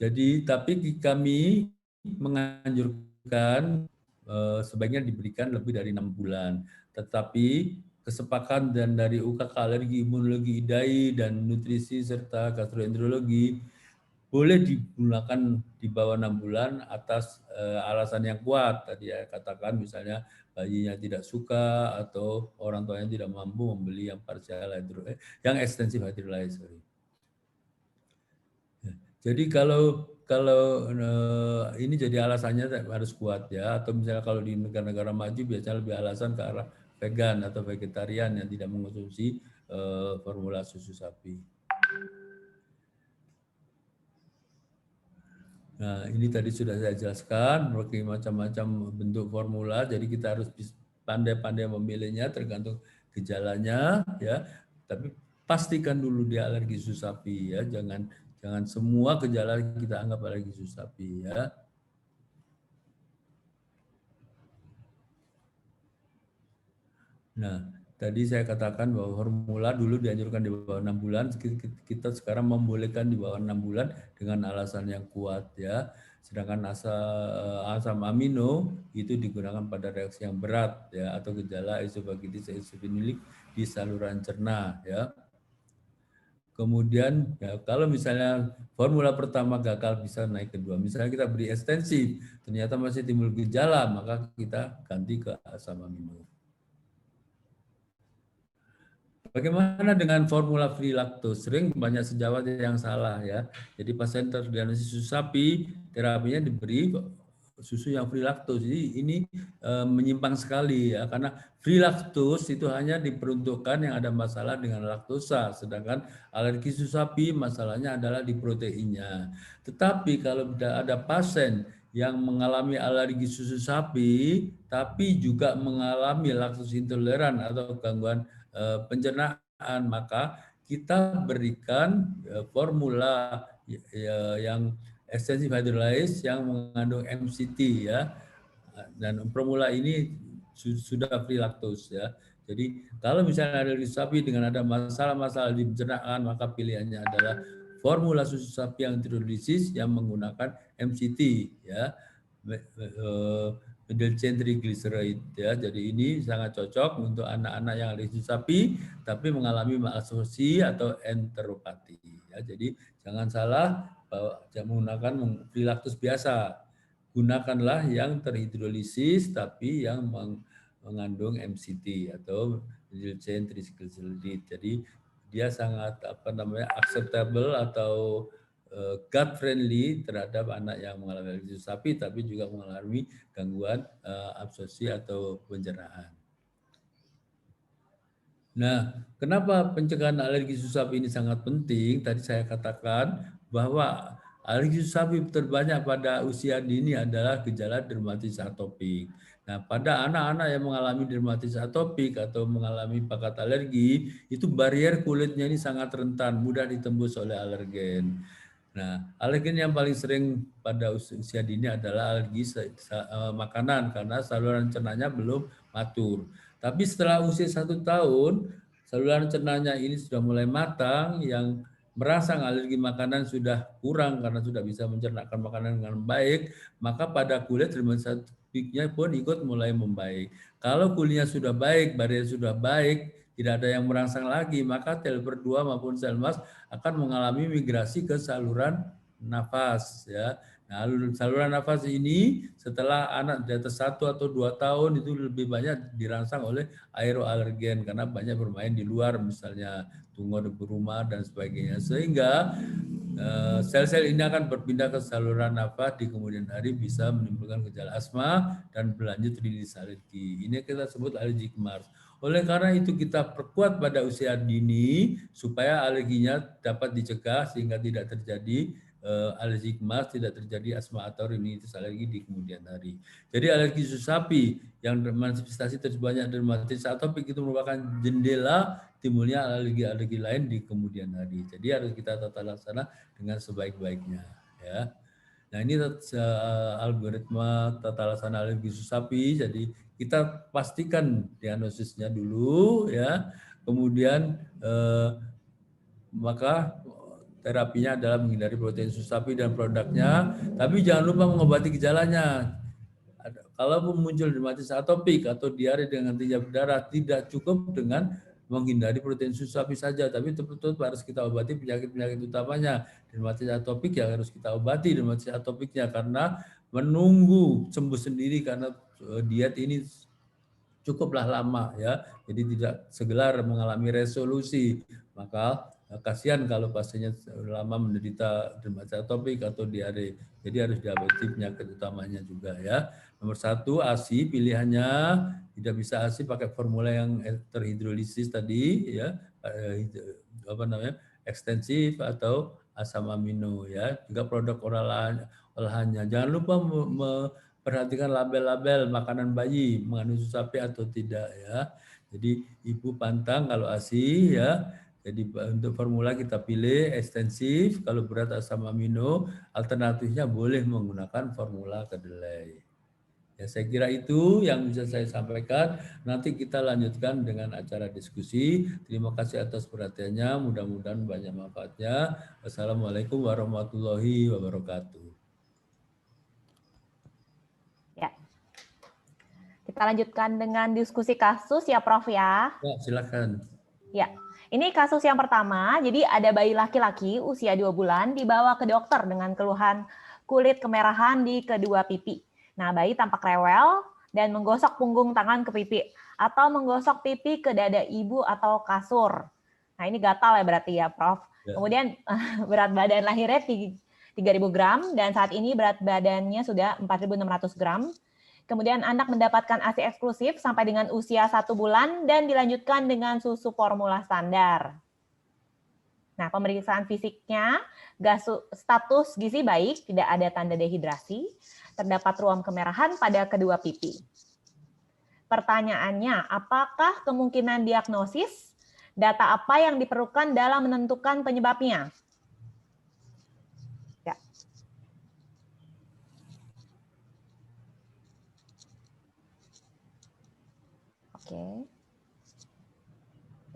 Jadi, tapi kami menganjurkan sebaiknya diberikan lebih dari 6 bulan. Tetapi kesepakatan dan dari UKK Alergi, Imunologi, IDAI, dan Nutrisi, serta Gastroenterologi boleh digunakan di bawah 6 bulan atas alasan yang kuat. Tadi ya katakan misalnya bayinya tidak suka atau orang tuanya tidak mampu membeli yang partial yang extensive hydrolysis. Jadi kalau ini jadi alasannya harus kuat, ya, atau misalnya kalau di negara-negara maju biasanya lebih alasan ke arah vegan atau vegetarian yang tidak mengonsumsi formula susu sapi. Nah, ini tadi sudah saya jelaskan berbagai macam-macam bentuk formula, jadi kita harus pandai-pandai memilihnya tergantung gejalanya ya. Tapi pastikan dulu dia alergi susu sapi ya, jangan semua gejala kita anggap alergi susu sapi ya. Nah, tadi saya katakan bahwa formula dulu dianjurkan di bawah 6 bulan, kita sekarang membolehkan di bawah 6 bulan dengan alasan yang kuat ya. Sedangkan asam amino itu digunakan pada reaksi yang berat ya atau gejala esofagitis eosinofilik di saluran cerna ya. Kemudian ya, kalau misalnya formula pertama gagal bisa naik kedua. Misalnya kita beri ekstensif, ternyata masih timbul gejala, maka kita ganti ke asam amino. Bagaimana dengan formula free lactose? Sering banyak sejawat yang salah ya. Jadi pasien terdiagnosis susu sapi, terapinya diberi susu yang free lactose. Jadi ini menyimpang sekali ya, karena free lactose itu hanya diperuntukkan yang ada masalah dengan laktosa, sedangkan alergi susu sapi masalahnya adalah di proteinnya. Tetapi kalau ada pasien yang mengalami alergi susu sapi, tapi juga mengalami laktose intoleran atau gangguan pencernaan, maka kita berikan formula yang extensive hydrolysis yang mengandung MCT ya, dan formula ini sudah free lactose ya. Jadi kalau misalnya alergi sapi dengan ada masalah-masalah di pencernaan, maka pilihannya adalah formula susu sapi yang hidrolisis yang menggunakan MCT ya, middle chain triglyceride ya. Jadi ini sangat cocok untuk anak-anak yang alergi sapi tapi mengalami malabsorpsi atau enteropati ya. Jadi jangan salah bahwa menggunakan free lactose biasa. Gunakanlah yang terhidrolisis tapi yang mengandung MCT atau middle chain triglyceride. Jadi dia sangat acceptable atau gut friendly terhadap anak yang mengalami alergi susu sapi tapi juga mengalami gangguan absorpsi atau pencernaan. Nah, kenapa pencegahan alergi susu sapi ini sangat penting? Tadi saya katakan bahwa alergi susu sapi terbanyak pada usia dini adalah gejala dermatitis atopik. Nah, pada anak-anak yang mengalami dermatitis atopik atau mengalami bakat alergi, itu barier kulitnya ini sangat rentan, mudah ditembus oleh alergen. Nah, alergen yang paling sering pada usia dini adalah alergi makanan karena saluran cernanya belum matur. Tapi setelah usia 1 tahun, saluran cernanya ini sudah mulai matang, yang merangsang alergi makanan sudah kurang karena sudah bisa mencernahkan makanan dengan baik, maka pada kulit dermatitis atopiknya pun ikut mulai membaik. Kalau kulitnya sudah baik, barier sudah baik, tidak ada yang merangsang lagi, maka Telber 2 maupun Selmas akan mengalami migrasi ke saluran nafas ya. Nah, saluran nafas ini setelah anak di atas 1 atau 2 tahun itu lebih banyak dirangsang oleh aeroalergen karena banyak bermain di luar, misalnya tunggu debu rumah dan sebagainya, sehingga sel-sel ini akan berpindah ke saluran nafas di kemudian hari, bisa menimbulkan gejala asma dan berlanjut rinitis alergi. Ini kita sebut allergic march. Oleh karena itu kita perkuat pada usia dini supaya alerginya dapat dicegah sehingga tidak terjadi alergi emas, tidak terjadi asma atau rinitis alergi di kemudian hari. Jadi alergi susu sapi yang manifestasi terbanyak dermatitis atopik itu merupakan jendela timbulnya alergi-alergi lain di kemudian hari. Jadi harus kita tata laksana dengan sebaik-baiknya ya. Nah, ini algoritma tata laksana alergi susu sapi. Jadi kita pastikan diagnosisnya dulu ya. Kemudian maka terapinya adalah menghindari protein susu sapi dan produknya, tapi jangan lupa mengobati gejalanya. Kalau muncul dermatitis atopik atau diare dengan tinja berdarah, tidak cukup dengan menghindari protein susu sapi saja, tapi betul-betul harus kita obati penyakit-penyakit utamanya. Dermatitis atopik ya harus kita obati dermatitis atopiknya, karena menunggu sembuh sendiri karena diet ini cukuplah lama ya, jadi tidak segelar mengalami resolusi. Maka kasihan kalau pasiennya lama menderita dermatitis atopik atau diare. Jadi harus diobati penyakit utamanya juga ya. Nomor 1 ASI pilihannya, tidak bisa ASI pakai formula yang terhidrolisis tadi ya, apa namanya, ekstensif atau asam amino ya. Juga produk olahannya. Jangan lupa memperhatikan label-label makanan bayi mengandung susu sapi atau tidak ya. Jadi ibu pantang kalau ASI ya. Jadi untuk formula kita pilih ekstensif, kalau berat asam amino, alternatifnya boleh menggunakan formula kedelai. Ya, saya kira itu yang bisa saya sampaikan. Nanti kita lanjutkan dengan acara diskusi. Terima kasih atas perhatiannya. Mudah-mudahan banyak manfaatnya. Wassalamualaikum warahmatullahi wabarakatuh. Ya, kita lanjutkan dengan diskusi kasus ya, Prof ya. Ya, silakan. Ya, ini kasus yang pertama. Jadi ada bayi laki-laki usia 2 bulan dibawa ke dokter dengan keluhan kulit kemerahan di kedua pipi. Nah, bayi tampak rewel dan menggosok punggung tangan ke pipi atau menggosok pipi ke dada ibu atau kasur. Nah, ini gatal ya berarti ya, Prof. Ya. Kemudian berat badan lahirnya 3.000 gram dan saat ini berat badannya sudah 4.600 gram. Kemudian anak mendapatkan ASI eksklusif sampai dengan usia 1 bulan dan dilanjutkan dengan susu formula standar. Nah, pemeriksaan fisiknya, status gizi baik, tidak ada tanda dehidrasi, terdapat ruam kemerahan pada kedua pipi. Pertanyaannya, apakah kemungkinan diagnosis? Data apa yang diperlukan dalam menentukan penyebabnya? Ya. Oke.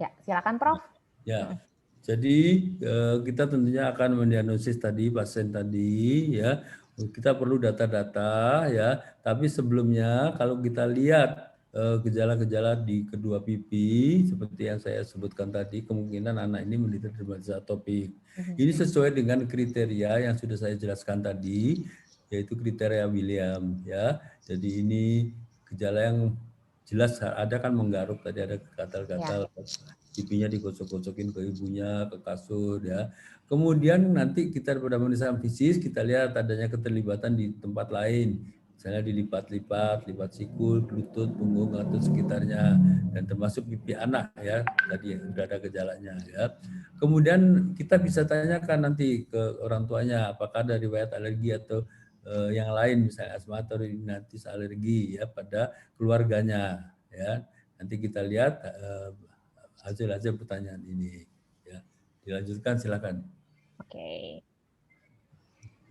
Ya, silakan Prof. Ya. Jadi kita tentunya akan mendiagnosis tadi pasien tadi ya. Kita perlu data-data ya. Tapi sebelumnya kalau kita lihat gejala-gejala di kedua pipi seperti yang saya sebutkan tadi, kemungkinan anak ini menderita dermatitis atopik. Ini sesuai dengan kriteria yang sudah saya jelaskan tadi, yaitu kriteria William ya. Jadi ini gejala yang jelas ada kan menggaruk tadi, ada gatal-gatal. Pipinya digosok-gosokin ke ibunya, ke kasur ya. Kemudian nanti kita pada pemeriksaan fisik kita lihat adanya keterlibatan di tempat lain. Misalnya dilipat-lipat, lipat sikul, lutut, punggung atau sekitarnya, dan termasuk pipi anak ya. Tadi sudah ada gejalanya ya. Kemudian kita bisa tanyakan nanti ke orang tuanya apakah ada riwayat alergi atau yang lain, misalnya asma atau rinitis alergi ya pada keluarganya ya. Nanti kita lihat hasil-hasil pertanyaan ini ya. Dilanjutkan silakan. Oke.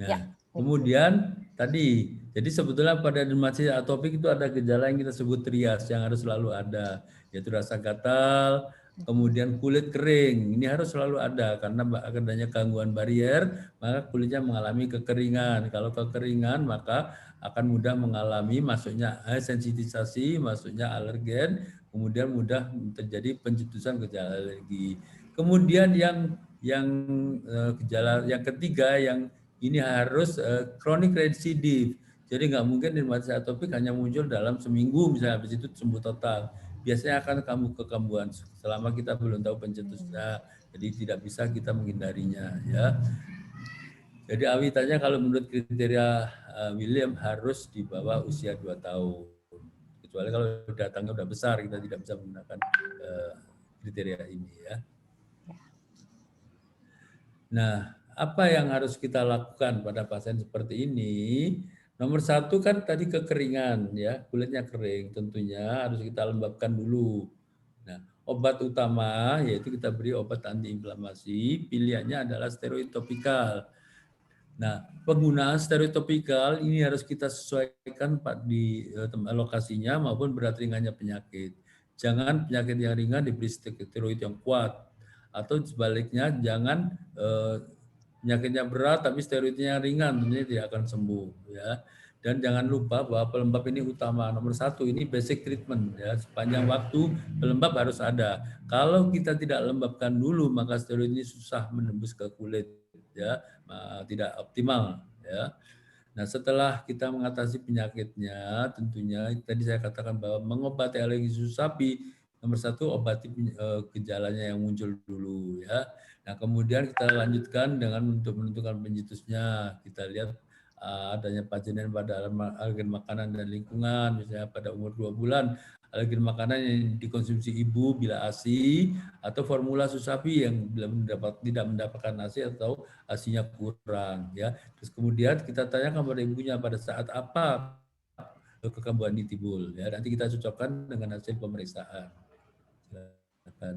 Nah, Ya. kemudian tadi, jadi sebetulnya pada dermatitis atopik itu ada gejala yang kita sebut trias yang harus selalu ada, yaitu rasa gatal, kemudian kulit kering. Ini harus selalu ada karena adanya gangguan barier, maka kulitnya mengalami kekeringan. Kalau kekeringan maka akan mudah mengalami masuknya sensitisasi, masuknya alergen, kemudian mudah terjadi pencetusan gejala alergi. Kemudian yang gejala yang ketiga yang ini harus chronic recidif. Jadi nggak mungkin dermatitis atopik hanya muncul dalam seminggu misalnya, habis itu sembuh total. Biasanya akan kekambuhan selama kita belum tahu pencetusnya. Jadi tidak bisa kita menghindarinya ya. Jadi Awi tanya kalau menurut kriteria William harus di bawah usia 2 tahun. Kecuali kalau datangnya udah besar kita tidak bisa menggunakan kriteria ini ya. Nah, apa yang harus kita lakukan pada pasien seperti ini? Nomor 1 kan tadi kekeringan ya, kulitnya kering, tentunya harus kita lembabkan dulu. Nah, obat utama yaitu kita beri obat antiinflamasi, pilihannya adalah steroid topikal. Nah, penggunaan steroid topikal ini harus kita sesuaikan di lokasinya maupun berat ringannya penyakit. Jangan penyakit yang ringan diberi steroid yang kuat, atau sebaliknya jangan penyakitnya berat tapi steroidnya yang ringan, tentunya tidak akan sembuh ya. Dan jangan lupa bahwa pelembab ini utama, nomor 1 ini basic treatment ya, sepanjang waktu pelembab harus ada. Kalau kita tidak lembabkan dulu maka steroid ini susah menembus ke kulit ya, tidak optimal ya. Nah, setelah kita mengatasi penyakitnya, tentunya tadi saya katakan bahwa mengobati alergi susu sapi nomor satu obati gejalanya yang muncul dulu ya. Nah kemudian kita lanjutkan dengan untuk menentukan pencetusnya. Kita lihat adanya pajenan pada alergen makanan dan lingkungan, misalnya pada umur 2 bulan alergen makanan yang dikonsumsi ibu bila ASI, atau formula susu sapi yang tidak mendapatkan ASI atau ASINya kurang ya. Terus kemudian kita tanyakan pada ibunya pada saat apa kekambuhan ini timbul ya. Nanti kita cocokkan dengan hasil pemeriksaan. Silakan.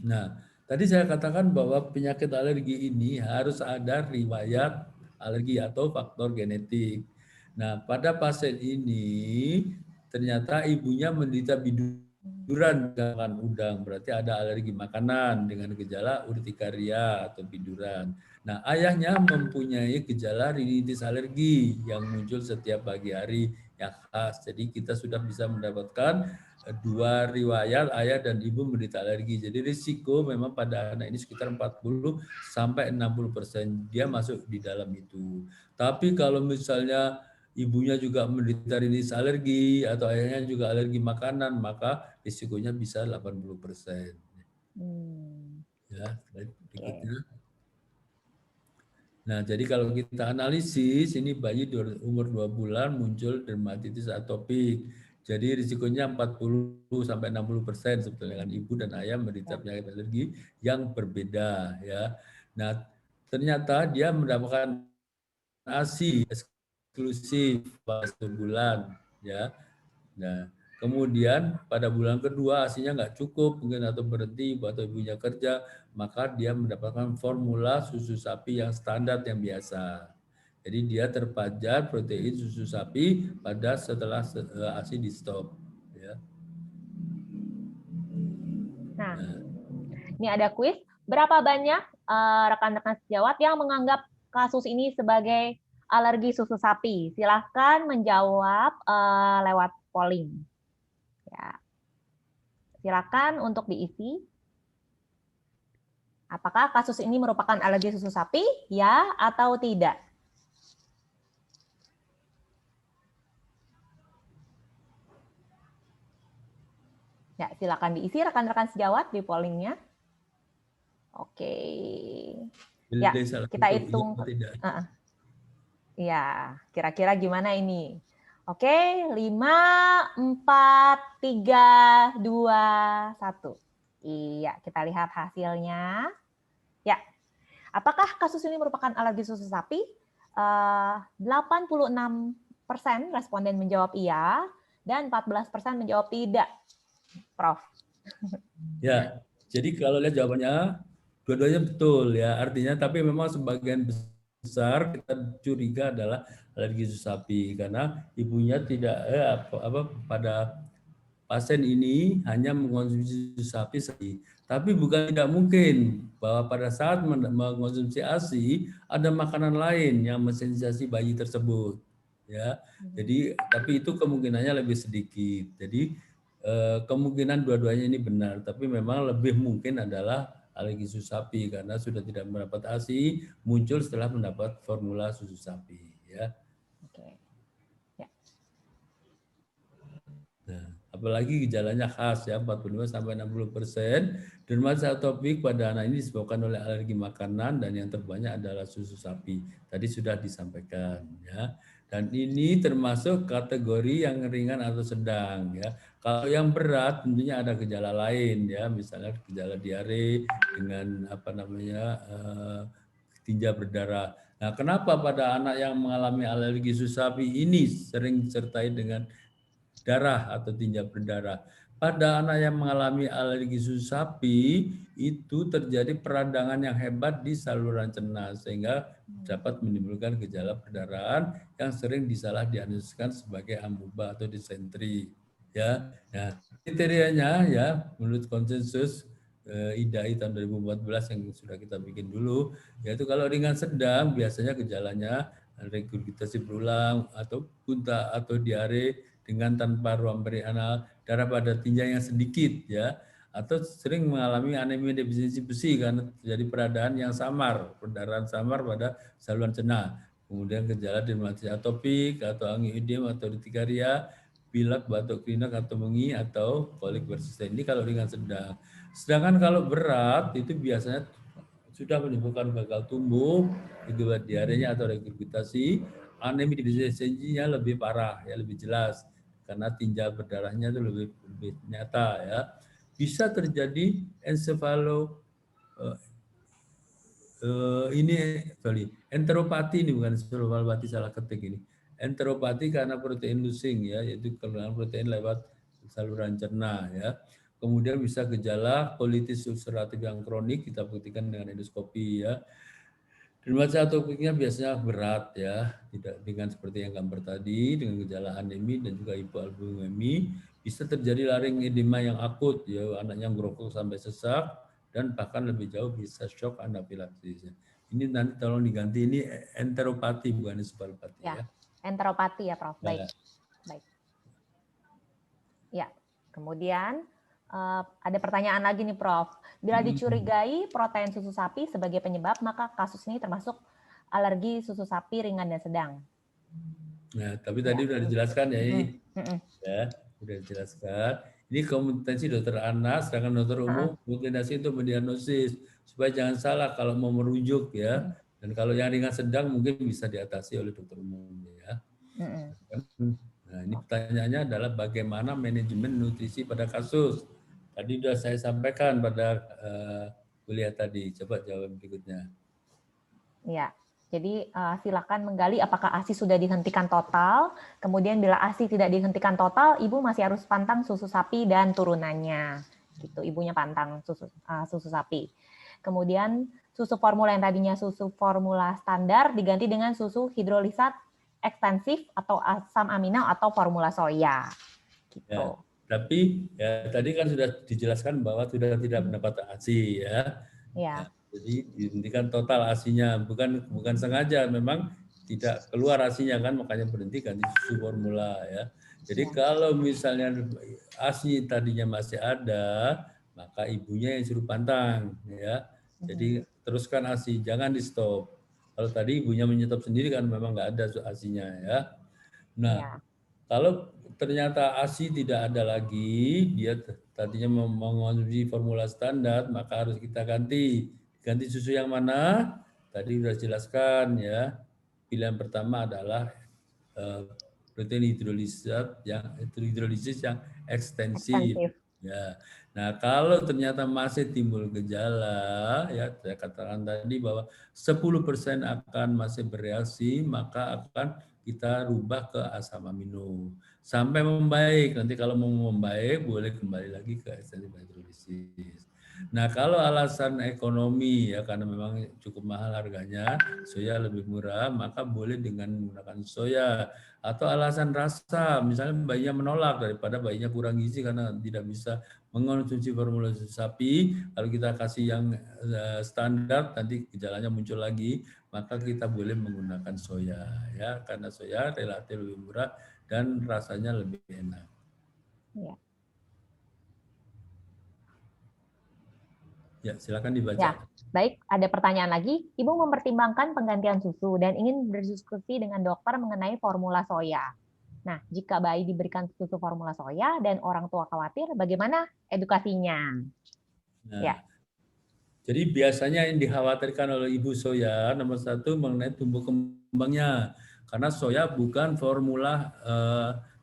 Nah, tadi saya katakan bahwa penyakit alergi ini harus ada riwayat alergi atau faktor genetik. Nah, pada pasien ini ternyata ibunya menderita biduran dengan udang, berarti ada alergi makanan dengan gejala urtikaria atau biduran. Nah, ayahnya mempunyai gejala rinitis alergi yang muncul setiap pagi hari yang khas. Jadi kita sudah bisa mendapatkan 2 riwayat ayah dan ibu menderita alergi. Jadi risiko memang pada anak ini sekitar 40 sampai 60% dia masuk di dalam itu. Tapi kalau misalnya ibunya juga menderita rinitis alergi atau ayahnya juga alergi makanan, maka risikonya bisa 80%. Ya, berikutnya. Nah, jadi kalau kita analisis, ini bayi umur 2 bulan muncul dermatitis atopik. Jadi risikonya 40 sampai 60% sebetulnya dengan ibu dan ayah menderita penyakit alergi yang berbeda ya. Nah, ternyata dia mendapatkan ASI eksklusif pas 1 bulan ya. Nah, kemudian pada bulan kedua ASINya nggak cukup mungkin atau berhenti atau ibunya kerja, maka dia mendapatkan formula susu sapi yang standar yang biasa. Jadi dia terpajar protein susu sapi pada setelah ASI di stop. Ya. Nah, ini ada kuis. Berapa banyak rekan-rekan sejawat yang menganggap kasus ini sebagai alergi susu sapi? Silahkan menjawab lewat polling. Ya. Silakan untuk diisi. Apakah kasus ini merupakan alergi susu sapi? Ya atau tidak? Ya, silakan diisi rekan-rekan sejawat di pollingnya. Oke. Ya, kita hitung. Ya, kira-kira gimana ini? Oke, 5, 4, 3, 2, 1. Iya, kita lihat hasilnya. Ya, apakah kasus ini merupakan alergi susu sapi? 86% responden menjawab iya, dan 14% menjawab tidak. Prof. Ya, jadi kalau lihat jawabannya, dua-duanya betul ya. Artinya, tapi memang sebagian besar kita curiga adalah alergi susu sapi karena ibunya tidak pada pasien ini hanya mengonsumsi susu sapi. Tapi bukan tidak mungkin bahwa pada saat mengonsumsi ASI ada makanan lain yang mensensasi bayi tersebut. Ya, jadi tapi itu kemungkinannya lebih sedikit. Jadi kemungkinan dua-duanya ini benar, tapi memang lebih mungkin adalah alergi susu sapi karena sudah tidak mendapat ASI muncul setelah mendapat formula susu sapi. Ya. Oke. Nah, apalagi gejalanya khas ya 45 sampai 60%. Dermatitis atopik pada anak ini disebabkan oleh alergi makanan dan yang terbanyak adalah susu sapi. Tadi sudah disampaikan ya. Dan ini termasuk kategori yang ringan atau sedang ya. Kalau yang berat tentunya ada gejala lain ya, misalnya gejala diare dengan tinja berdarah. Nah, kenapa pada anak yang mengalami alergi susu sapi ini sering disertai dengan darah atau tinja berdarah? Pada anak yang mengalami alergi susu sapi itu terjadi peradangan yang hebat di saluran cerna sehingga dapat menimbulkan gejala perdarahan yang sering disalah diagnosiskan sebagai amuba atau disentri. Ya, nah kriterianya ya menurut konsensus IDAI tahun 2014 yang sudah kita bikin dulu, yaitu kalau ringan sedang biasanya gejalanya regurgitasi berulang atau muntah atau diare dengan tanpa ruang beri anal, darah pada tinja yang sedikit ya, atau sering mengalami anemia defisiensi besi karena terjadi perdarahan yang samar, perdarahan samar pada saluran cerna. Kemudian gejala dermatitis atopik atau angioidem atau urtikaria pilek, batuk pilek atau mengi atau kolik persisten. Ini kalau ringan sedang. Sedangkan kalau berat itu biasanya sudah menimbulkan gagal tumbuh, akibat diarenya atau regurgitasi, anemi defisiensinya lebih parah, ya lebih jelas karena tinja berdarahnya itu lebih nyata ya. Bisa terjadi enteropati ini bukan encefalopati, salah ketik ini. Enteropati karena protein losing ya, yaitu kekurangan protein lewat saluran cerna ya. Kemudian bisa gejala kolitis ulceratif yang kronik, kita buktikan dengan endoskopi ya. Dermatitis atopiknya biasanya berat ya, tidak dengan seperti yang gambar tadi, dengan gejala anemi dan juga hipoalbumemi. Bisa terjadi laring edema yang akut, ya anaknya ngerokok sampai sesak, dan bahkan lebih jauh bisa shock anafilaksis. Ini nanti tolong diganti, ini enteropati bukan encefalopati ya. Enteropati ya Prof. Baik. Ya. Baik. Ya, kemudian ada pertanyaan lagi nih Prof. Bila dicurigai protein susu sapi sebagai penyebab, maka kasus ini termasuk alergi susu sapi ringan dan sedang. Nah, tapi tadi sudah dijelaskan ya ini. Ya, sudah dijelaskan. Ini kompetensi dokter anak, sedangkan dokter umum kompetensi untuk mendiagnosis supaya jangan salah kalau mau merujuk ya. Dan kalau yang ringan sedang mungkin bisa diatasi oleh dokter umum ya. Nah, ini pertanyaannya adalah bagaimana manajemen nutrisi pada kasus. Tadi sudah saya sampaikan pada kuliah tadi. Coba jawab berikutnya. Ya, jadi silakan menggali apakah ASI sudah dihentikan total. Kemudian bila ASI tidak dihentikan total, ibu masih harus pantang susu sapi dan turunannya. Gitu, ibunya pantang susu sapi. Kemudian susu formula yang tadinya susu formula standar diganti dengan susu hidrolisat ekstensif atau asam amino atau formula soya. Gitu. Ya. Tapi ya tadi kan sudah dijelaskan bahwa sudah tidak mendapat ASI ya. Ya. Jadi dihentikan total ASI-nya, bukan sengaja, memang tidak keluar ASI-nya kan, makanya berhenti ganti susu formula ya. Jadi kalau misalnya ASI tadinya masih ada, maka ibunya yang suruh pantang ya. Jadi teruskan ASI, jangan di stop. Kalau tadi ibunya menyetop sendiri kan memang nggak ada ASI-nya ya. Nah, kalau ternyata ASI tidak ada lagi, dia tadinya mengonsumsi formula standar, maka harus kita ganti. Ganti susu yang mana? Tadi sudah jelaskan ya. Pilihan pertama adalah protein hidrolisis yang ekstensif. Ya. Nah, kalau ternyata masih timbul gejala, ya saya katakan tadi bahwa 10% akan masih bereaksi, maka akan kita rubah ke asam amino sampai membaik. Nanti kalau mau membaik boleh kembali lagi ke ekstensif hidrolisis. Nah, kalau alasan ekonomi ya karena memang cukup mahal harganya, soya lebih murah, maka boleh dengan menggunakan soya. Atau alasan rasa, misalnya bayinya menolak daripada bayinya kurang gizi karena tidak bisa mengonsumsi formula susu sapi, kalau kita kasih yang standar nanti gejalanya muncul lagi, maka kita boleh menggunakan soya ya karena soya relatif lebih murah dan rasanya lebih enak. Ya. Ya, silakan dibaca. Ya, baik. Ada pertanyaan lagi. Ibu mempertimbangkan penggantian susu dan ingin berdiskusi dengan dokter mengenai formula soya. Nah, jika bayi diberikan susu formula soya dan orang tua khawatir, bagaimana edukasinya? Nah, ya. Jadi biasanya yang dikhawatirkan oleh ibu soya nomor satu mengenai tumbuh kembangnya, karena soya bukan formula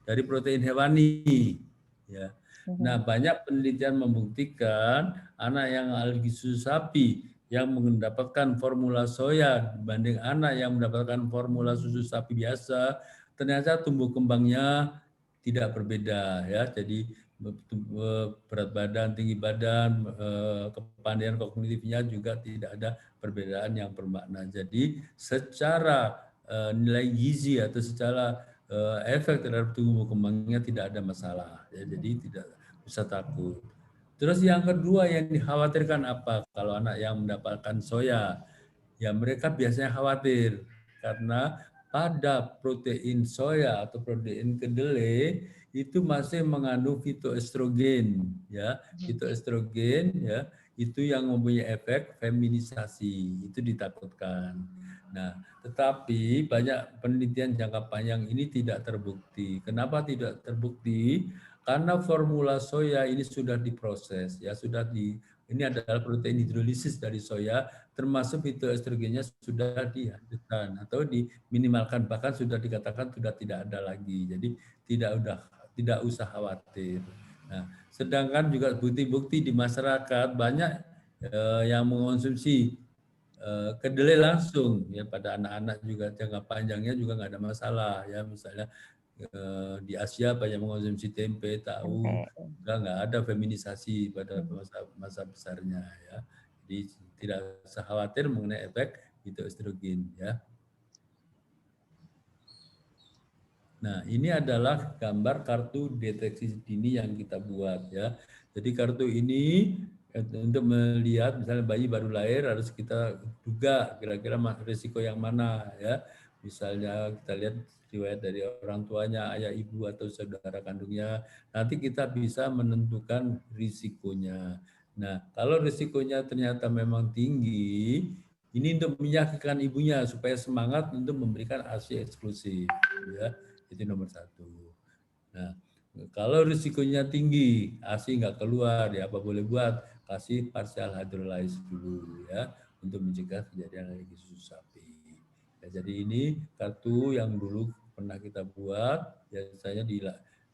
dari protein hewani. Ya. Nah, banyak penelitian membuktikan anak yang alergi susu sapi yang mendapatkan formula soya dibanding anak yang mendapatkan formula susu sapi biasa, ternyata tumbuh kembangnya tidak berbeda ya. Jadi berat badan, tinggi badan, kepandaian kognitifnya juga tidak ada perbedaan yang bermakna. Jadi secara nilai gizi atau secara efek terhadap tumbuh kembangnya tidak ada masalah. Ya, jadi tidak usah takut. Terus yang kedua yang dikhawatirkan apa? Kalau anak yang mendapatkan soya, ya mereka biasanya khawatir karena pada protein soya atau protein kedelai itu masih mengandung fitoestrogen ya. Fitoestrogen ya, itu yang mempunyai efek feminisasi, itu ditakutkan. Nah, tetapi banyak penelitian jangka panjang ini tidak terbukti. Kenapa tidak terbukti? Karena formula soya ini sudah diproses, ya sudah ini adalah protein hidrolisis dari soya, termasuk fitoestrogennya sudah dihancurkan atau diminimalkan, bahkan sudah dikatakan sudah tidak ada lagi. Jadi tidak usah khawatir. Nah, sedangkan juga bukti-bukti di masyarakat banyak yang mengonsumsi kedelai langsung ya pada anak-anak juga jangka panjangnya juga nggak ada masalah ya, misalnya di Asia banyak mengonsumsi tempe, tahu, nggak ada feminisasi pada masa besarnya ya. Jadi tidak usah khawatir mengenai efek fitoestrogen ya. Nah, ini adalah gambar kartu deteksi dini yang kita buat ya. Jadi kartu ini untuk melihat misalnya bayi baru lahir harus kita duga kira-kira risiko yang mana ya. Misalnya kita lihat riwayat dari orang tuanya, ayah ibu atau saudara kandungnya. Nanti kita bisa menentukan risikonya. Nah, kalau risikonya ternyata memang tinggi, ini untuk meyakinkan ibunya supaya semangat untuk memberikan ASI eksklusif ya. Itu nomor satu. Nah, kalau risikonya tinggi, ASI nggak keluar, ya apa boleh buat? Kasih partial hydrolysis dulu ya, untuk mencegah kejadian alergi susu sapi. Ya, jadi ini kartu yang dulu pernah kita buat, biasanya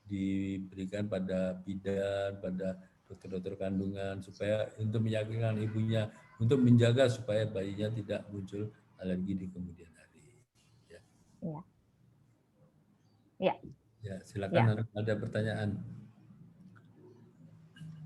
diberikan pada bidan, pada dokter-dokter kandungan, supaya untuk meyakinkan ibunya, untuk menjaga supaya bayinya tidak muncul alergi di kemudian hari. Ya. Iya. Ya. Ya, silakan Ya. ada pertanyaan.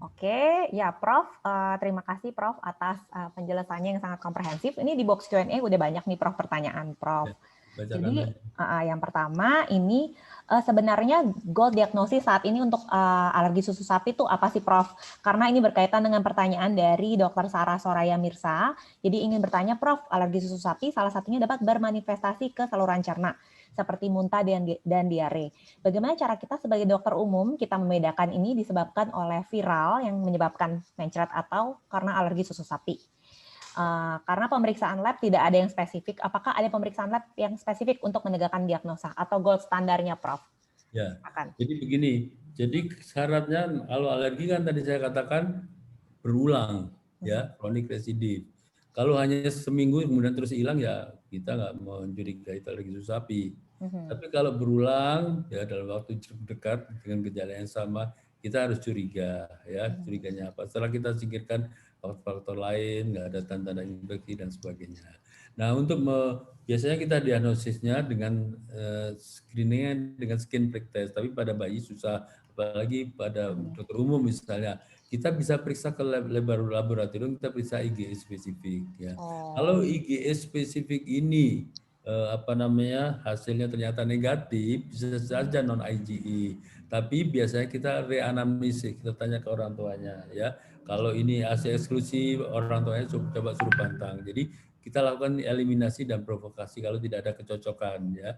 Oke, ya Prof. Terima kasih Prof atas penjelasannya yang sangat komprehensif. Ini di box Q&A udah banyak nih Prof pertanyaan Prof. Ya, bacakan Jadi aja. yang pertama ini sebenarnya goal diagnosis saat ini untuk alergi susu sapi itu apa sih Prof? Karena ini berkaitan dengan pertanyaan dari Dr. Sarah Soraya Mirsa. Jadi ingin bertanya Prof, alergi susu sapi salah satunya dapat bermanifestasi ke saluran cerna seperti muntah dan diare. Bagaimana cara kita sebagai dokter umum kita membedakan ini disebabkan oleh viral yang menyebabkan mencret atau karena alergi susu sapi? Karena pemeriksaan lab tidak ada yang spesifik. Apakah ada pemeriksaan lab yang spesifik untuk menegakkan diagnosa atau gold standarnya, Prof? Ya, Akan. jadi begini. Jadi syaratnya kalau alergi kan tadi saya katakan berulang, ya, kronik residif. Kalau hanya seminggu kemudian terus hilang ya kita nggak mencurigai itu alergi susu sapi. Tapi kalau berulang ya dalam waktu dekat dengan gejala yang sama, kita harus curiga ya, curiganya apa. Setelah kita singkirkan faktor-faktor lain, nggak ada tanda-tanda infeksi dan sebagainya. Nah, biasanya kita diagnosisnya dengan screeningnya dengan skin prick test, tapi pada bayi susah, apalagi pada dokter umum misalnya. Kita bisa periksa ke laboratorium, kita periksa IgE spesifik ya. Kalau IgE spesifik ini hasilnya ternyata negatif, bisa saja non IgE. Tapi biasanya kita reanamnesis, kita tanya ke orang tuanya ya. Kalau ini ASI eksklusif, orang tuanya coba suruh pantang. Jadi kita lakukan eliminasi dan provokasi kalau tidak ada kecocokan ya.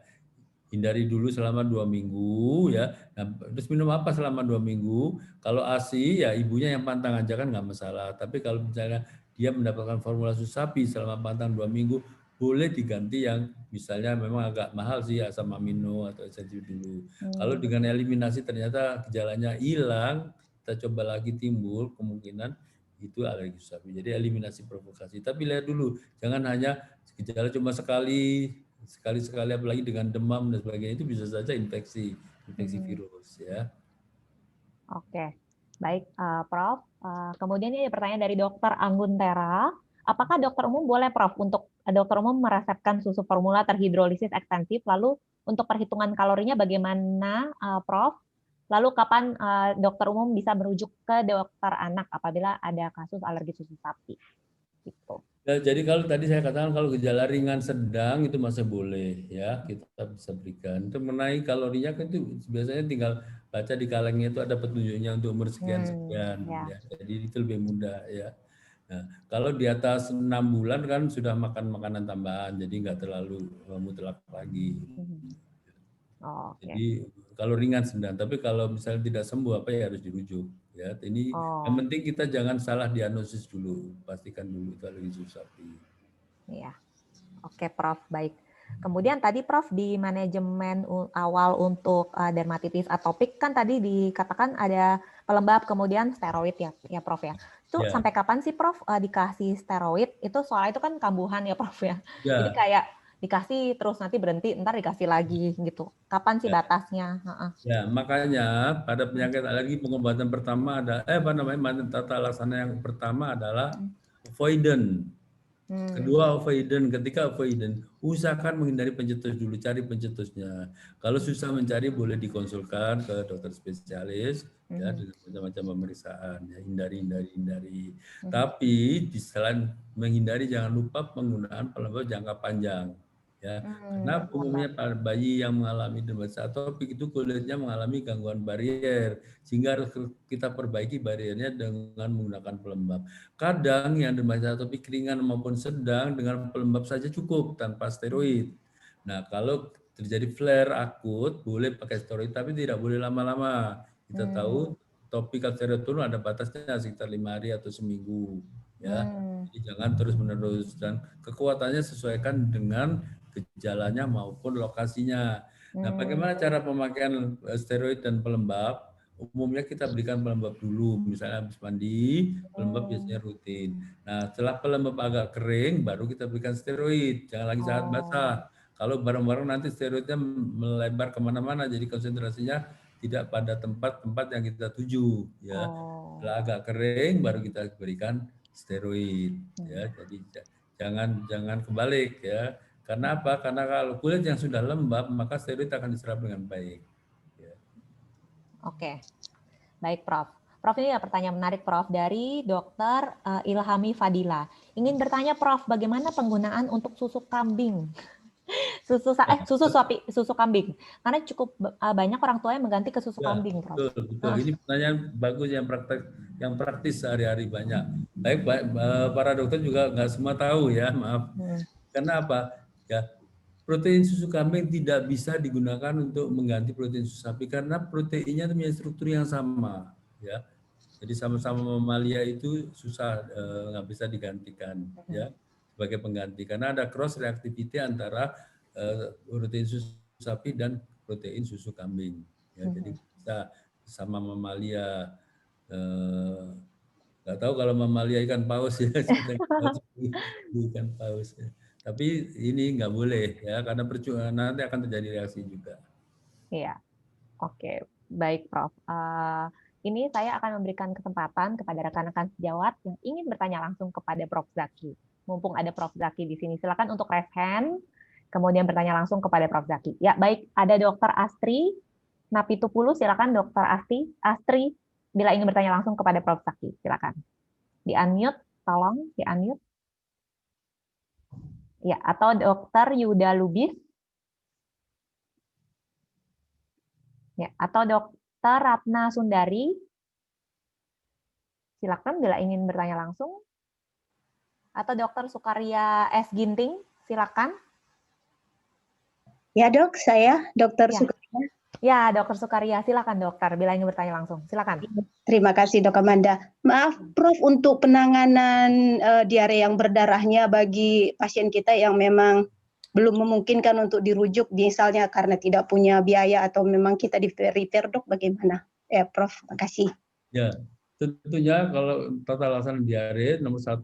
Hindari dulu selama 2 minggu ya. Nah, terus minum apa selama 2 minggu? Kalau ASI ya ibunya yang pantang aja kan nggak masalah. Tapi kalau misalnya dia mendapatkan formula susu sapi selama pantang 2 minggu, boleh diganti yang misalnya memang agak mahal sih asam amino atau esensi dulu. Kalau dengan eliminasi ternyata gejalanya hilang, kita coba lagi timbul kemungkinan itu alergi susu sapi. Jadi eliminasi provokasi. Tapi lihat dulu, jangan hanya gejala cuma sekali-sekali apalagi dengan demam dan sebagainya, itu bisa saja infeksi virus ya. Oke, baik Prof. Kemudian ini ada pertanyaan dari Dokter Anggun Tera. Apakah dokter umum boleh Prof untuk dokter umum meresepkan susu formula terhidrolisis ekstensif? Lalu untuk perhitungan kalorinya bagaimana Prof? Lalu kapan dokter umum bisa merujuk ke dokter anak apabila ada kasus alergi susu sapi? Gitu. Ya, jadi kalau tadi saya katakan kalau gejala ringan sedang itu masih boleh ya kita bisa berikan. Untuk menaik kalorinya kan itu biasanya tinggal baca di kalengnya itu ada petunjuknya untuk umur sekian-sekian ya. Jadi itu lebih mudah ya. Nah, kalau di atas 6 bulan kan sudah makan makanan tambahan jadi nggak terlalu mutlak lagi. Jadi kalau ringan sedang, tapi kalau misalnya tidak sembuh apa ya harus dirujuk ya. Ini yang penting kita jangan salah diagnosis dulu, pastikan dulu itu alergi susu sapi. Iya. Oke, Prof. Baik. Kemudian tadi Prof di manajemen awal untuk dermatitis atopik kan tadi dikatakan ada pelembab kemudian steroid ya Prof ya. Itu sampai kapan sih Prof dikasih steroid? Itu soal itu kan kambuhan ya Prof ya. Jadi kayak dikasih terus nanti berhenti, ntar dikasih lagi gitu. Kapan sih batasnya? Ya, makanya pada penyakit alergi pengobatan pertama ada tata laksana yang pertama adalah avoidant. Kedua avoidant, ketika avoidant, usahakan menghindari pencetus dulu, cari pencetusnya. Kalau susah mencari boleh dikonsulkan ke dokter spesialis ya dengan macam-macam pemeriksaan ya, hindari. Tapi di selain menghindari jangan lupa penggunaan pelembab jangka panjang ya. Karena umumnya pada bayi yang mengalami dermatitis atopik itu kulitnya mengalami gangguan barier sehingga harus kita perbaiki bariernya dengan menggunakan pelembab. Kadang yang dermatitis atopik ringan maupun sedang dengan pelembab saja cukup tanpa steroid. Nah, kalau terjadi flare akut boleh pakai steroid tapi tidak boleh lama-lama. Kita tahu topical steroid ada batasnya sekitar 5 hari atau seminggu ya. Jadi jangan terus-menerus dan kekuatannya sesuaikan dengan gejalanya maupun lokasinya. Nah, bagaimana cara pemakaian steroid dan pelembab? Umumnya kita berikan pelembab dulu, misalnya habis mandi, pelembab biasanya rutin. Nah, setelah pelembab agak kering, baru kita berikan steroid. Jangan lagi saat basah. Kalau bareng-bareng nanti steroidnya melebar kemana-mana, jadi konsentrasinya tidak pada tempat-tempat yang kita tuju. Ya, setelah agak kering, baru kita berikan steroid. Ya, jadi jangan kebalik ya. Karena apa? Karena kalau kulit yang sudah lembab, maka steroid akan diserap dengan baik. Ya. Oke, baik Prof. Prof, ini ada pertanyaan menarik Prof dari Dr. Ilhami Fadila. Ingin bertanya Prof, bagaimana penggunaan untuk susu kambing? Susu kambing. Karena cukup banyak orang tua yang mengganti ke susu kambing, Prof. Betul. Ini pertanyaan bagus yang praktis sehari-hari banyak. Baik, para dokter juga nggak semua tahu ya, maaf. Karena apa? Ya, protein susu kambing tidak bisa digunakan untuk mengganti protein susu sapi karena proteinnya punya struktur yang sama, ya. Jadi sama-sama mamalia itu susah nggak bisa digantikan, ya, sebagai pengganti karena ada cross reactivity antara protein susu sapi dan protein susu kambing. Ya, jadi bisa sama mamalia. Nggak tahu kalau mamalia ikan paus ya, ikan paus ya. Tapi ini nggak boleh ya, karena nanti akan terjadi reaksi juga. Iya, oke, baik Prof. Ini saya akan memberikan kesempatan kepada rekan-rekan sejawat yang ingin bertanya langsung kepada Prof. Zaki. Mumpung ada Prof. Zaki di sini, silakan untuk raise hand, kemudian bertanya langsung kepada Prof. Zaki. Ya, baik, ada Dr. Astri Napitupulu, silakan Dr. Astri, bila ingin bertanya langsung kepada Prof. Zaki, silakan. Di-unmute, tolong di-unmute. Ya, atau Dr. Yuda Lubis. Ya, atau Dr. Ratna Sundari. Silakan bila ingin bertanya langsung. Atau Dr. Sukarya S. Ginting, silakan. Ya dok, saya Dr. Sukarya. Ya, Dr. Sukarya, silakan dokter bila ingin bertanya langsung. Silakan. Terima kasih Dok Amanda. Maaf Prof, untuk penanganan diare yang berdarahnya bagi pasien kita yang memang belum memungkinkan untuk dirujuk misalnya karena tidak punya biaya atau memang kita di refer dok, bagaimana? Ya Prof, makasih. Ya, tentunya kalau tata laksana diare nomor 1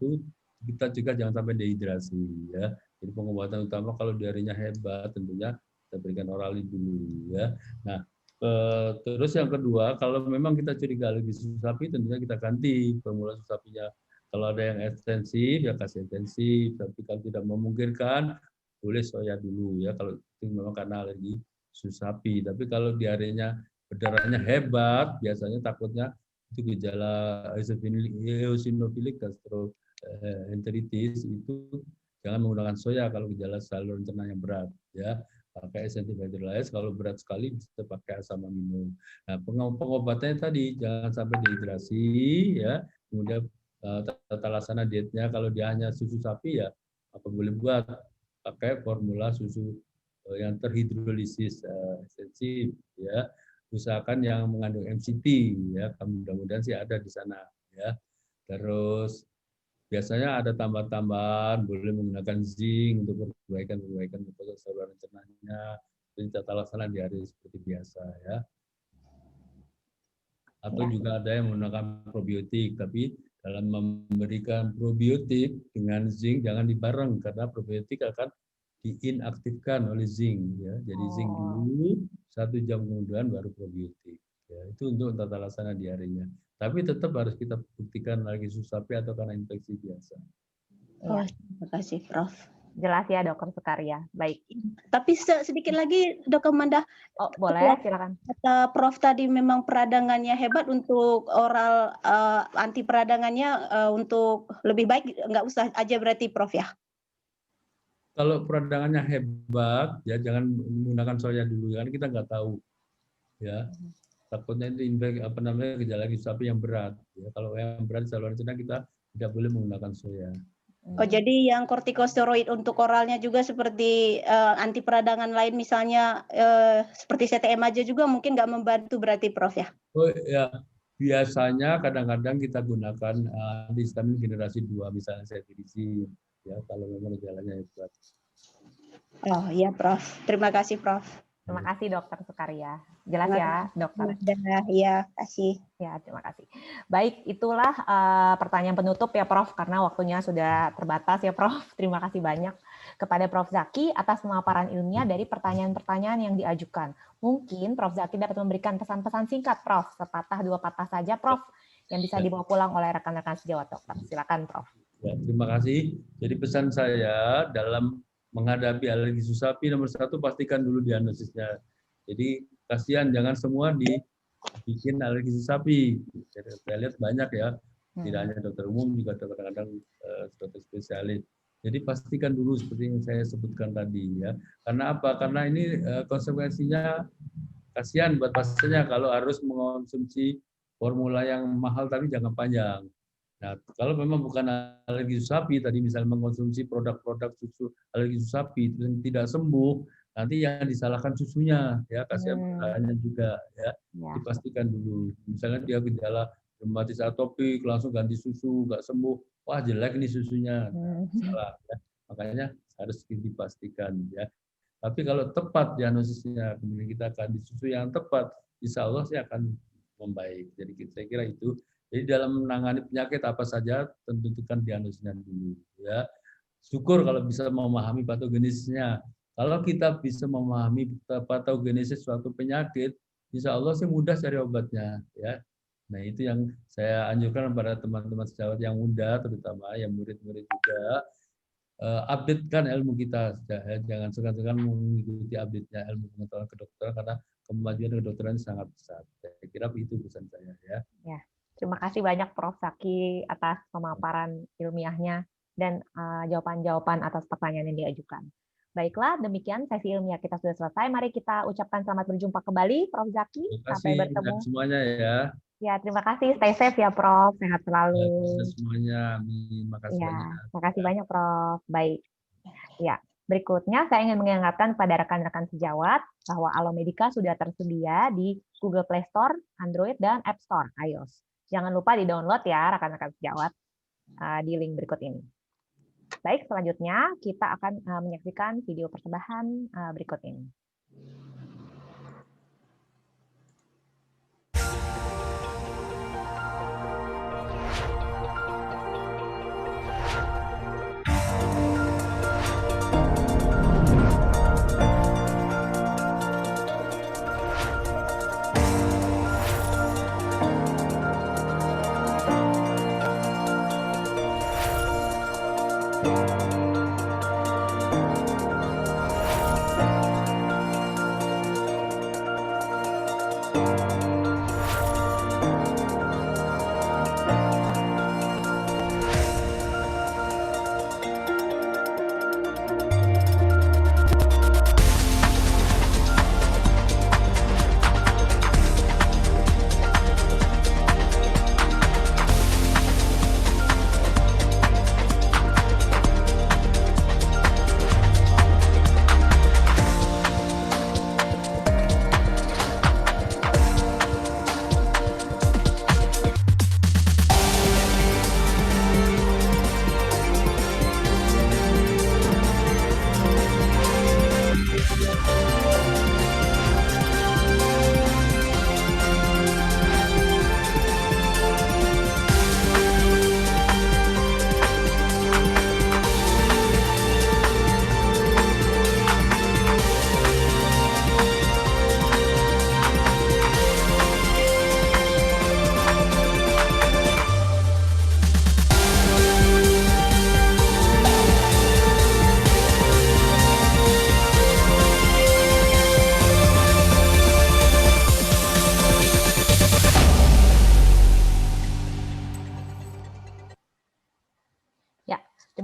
kita juga jangan sampai dehidrasi ya. Jadi pengobatan utama kalau diarenya hebat tentunya kita berikan oralin dulu ya. Nah, terus yang kedua kalau memang kita curiga alergi susu sapi tentunya kita ganti formula susu sapinya. Kalau ada yang ekstensif ya kasih intensif, tapi kalau tidak memungkinkan boleh soya dulu ya kalau itu memang karena alergi susu sapi. Tapi kalau diarenya berdarahnya hebat biasanya takutnya itu gejala eosinophilic gastroenteritis itu jangan menggunakan soya kalau gejala saluran cerna yang berat ya, pakai esentif hydrolyze, kalau berat sekali bisa pakai asam amino. Nah, pengobatannya tadi jangan sampai dehidrasi ya, kemudian tata laksana dietnya kalau dia hanya susu sapi ya apa boleh buat pakai formula susu yang terhidrolisis ekstensif ya, usahakan yang mengandung MCT ya, mudah-mudahan sih ada di sana ya. Terus biasanya ada tambahan-tambahan, boleh menggunakan zinc untuk perbaikan saluran cernanya, dan tata laksana di hari seperti biasa ya. Atau juga ada yang menggunakan probiotik, tapi dalam memberikan probiotik dengan zinc jangan dibareng karena probiotik akan diinaktifkan oleh zinc ya. Jadi zinc dulu, 1 jam kemudian baru probiotik. Ya, itu untuk tata laksana diarenya. Tapi tetap harus kita buktikan lagi susapi atau karena infeksi biasa. Oh, terima kasih Prof. Jelas ya Dokter Sukarya. Baik. Tapi sedikit lagi Dr. Manda. Oh, boleh, silakan. Kata Prof tadi memang peradangannya hebat untuk oral, anti peradangannya untuk lebih baik nggak usah aja berarti Prof ya? Kalau peradangannya hebat, ya jangan menggunakan soya dulu, kan kita nggak tahu, ya. Takutnya itu gejala susapi yang berat. Ya. Kalau yang berat saluran cerna kita tidak boleh menggunakan soya. Oh, jadi yang kortikosteroid untuk oralnya juga seperti anti peradangan lain misalnya seperti CTM aja juga mungkin nggak membantu berarti Prof ya? Oh ya, biasanya kadang-kadang kita gunakan antihistamin generasi 2, misalnya cetirizine, ya kalau memang gejalanya hebat. Oh iya Prof, terima kasih Prof. Terima kasih Dokter Sukarya. Jelas ya Dokter? Iya, kasih. Ya, terima kasih. Baik, itulah pertanyaan penutup ya Prof, karena waktunya sudah terbatas ya Prof. Terima kasih banyak kepada Prof. Zaki atas pemaparan ilmiah dari pertanyaan-pertanyaan yang diajukan. Mungkin Prof. Zaki dapat memberikan pesan-pesan singkat Prof, sepatah 2 patah saja Prof, yang bisa dibawa pulang oleh rekan-rekan sejawat Dokter. Silakan Prof. Ya, terima kasih. Jadi pesan saya dalam menghadapi alergi susapi, nomor 1 pastikan dulu diagnosisnya. Jadi kasihan jangan semua dibikin alergi susapi. Jadi, saya lihat banyak ya, tidak hanya dokter umum juga kadang-kadang dokter spesialis. Jadi pastikan dulu seperti yang saya sebutkan tadi ya. Karena apa? Karena ini konsekuensinya kasihan buat pasiennya kalau harus mengonsumsi formula yang mahal tapi jangka panjang. Nah, kalau memang bukan alergi susapi, tadi misalnya mengkonsumsi produk-produk susu alergi susapi itu tidak sembuh, nanti yang disalahkan susunya, ya kasihan petani juga, ya dipastikan dulu. Misalnya dia gejala reumatis atopik, langsung ganti susu, nggak sembuh, wah jelek nih susunya, salah. Ya. Makanya harus dipastikan, ya. Tapi kalau tepat diagnosisnya, kemudian kita akan di susu yang tepat, insya Allah sih akan membaik. Jadi saya kira itu. Jadi dalam menangani penyakit apa saja tentukan diagnosisnya dulu ya. Syukur kalau bisa memahami patogenesisnya. Kalau kita bisa memahami patogenesis suatu penyakit, insya Allah sih mudah cari obatnya ya. Nah itu yang saya anjurkan kepada teman-teman sejawat yang muda, terutama yang murid-murid juga, update-kan ilmu kita. Jangan segan-segan mengikuti update-nya ilmu pengetahuan kedokteran karena kemajuan kedokteran sangat besar. Saya kira itu pesan saya ya. Ya. Terima kasih banyak Prof. Zaki atas pemaparan ilmiahnya dan jawaban-jawaban atas pertanyaan yang diajukan. Baiklah, demikian sesi ilmiah kita sudah selesai. Mari kita ucapkan selamat berjumpa kembali, Prof. Zaki. Sampai bertemu. Semuanya ya. Ya, terima kasih. Stay safe ya, Prof. Sehat selalu. Semuanya. Terima kasih banyak. Terima kasih banyak, Prof. Baik. Ya. Berikutnya, saya ingin mengingatkan kepada rekan-rekan sejawat bahwa Alomedica sudah tersedia di Google Play Store, Android, dan App Store, iOS. Jangan lupa di-download ya, rekan-rekan sejawat, di link berikut ini. Baik, selanjutnya kita akan menyaksikan video persembahan berikut ini.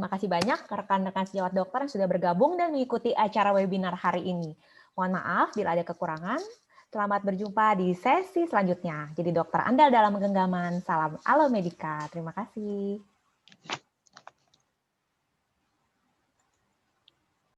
Terima kasih banyak rekan-rekan sejawat dokter yang sudah bergabung dan mengikuti acara webinar hari ini. Mohon maaf bila ada kekurangan. Selamat berjumpa di sesi selanjutnya. Jadi dokter andal dalam genggaman. Salam Alo Medika. Terima kasih.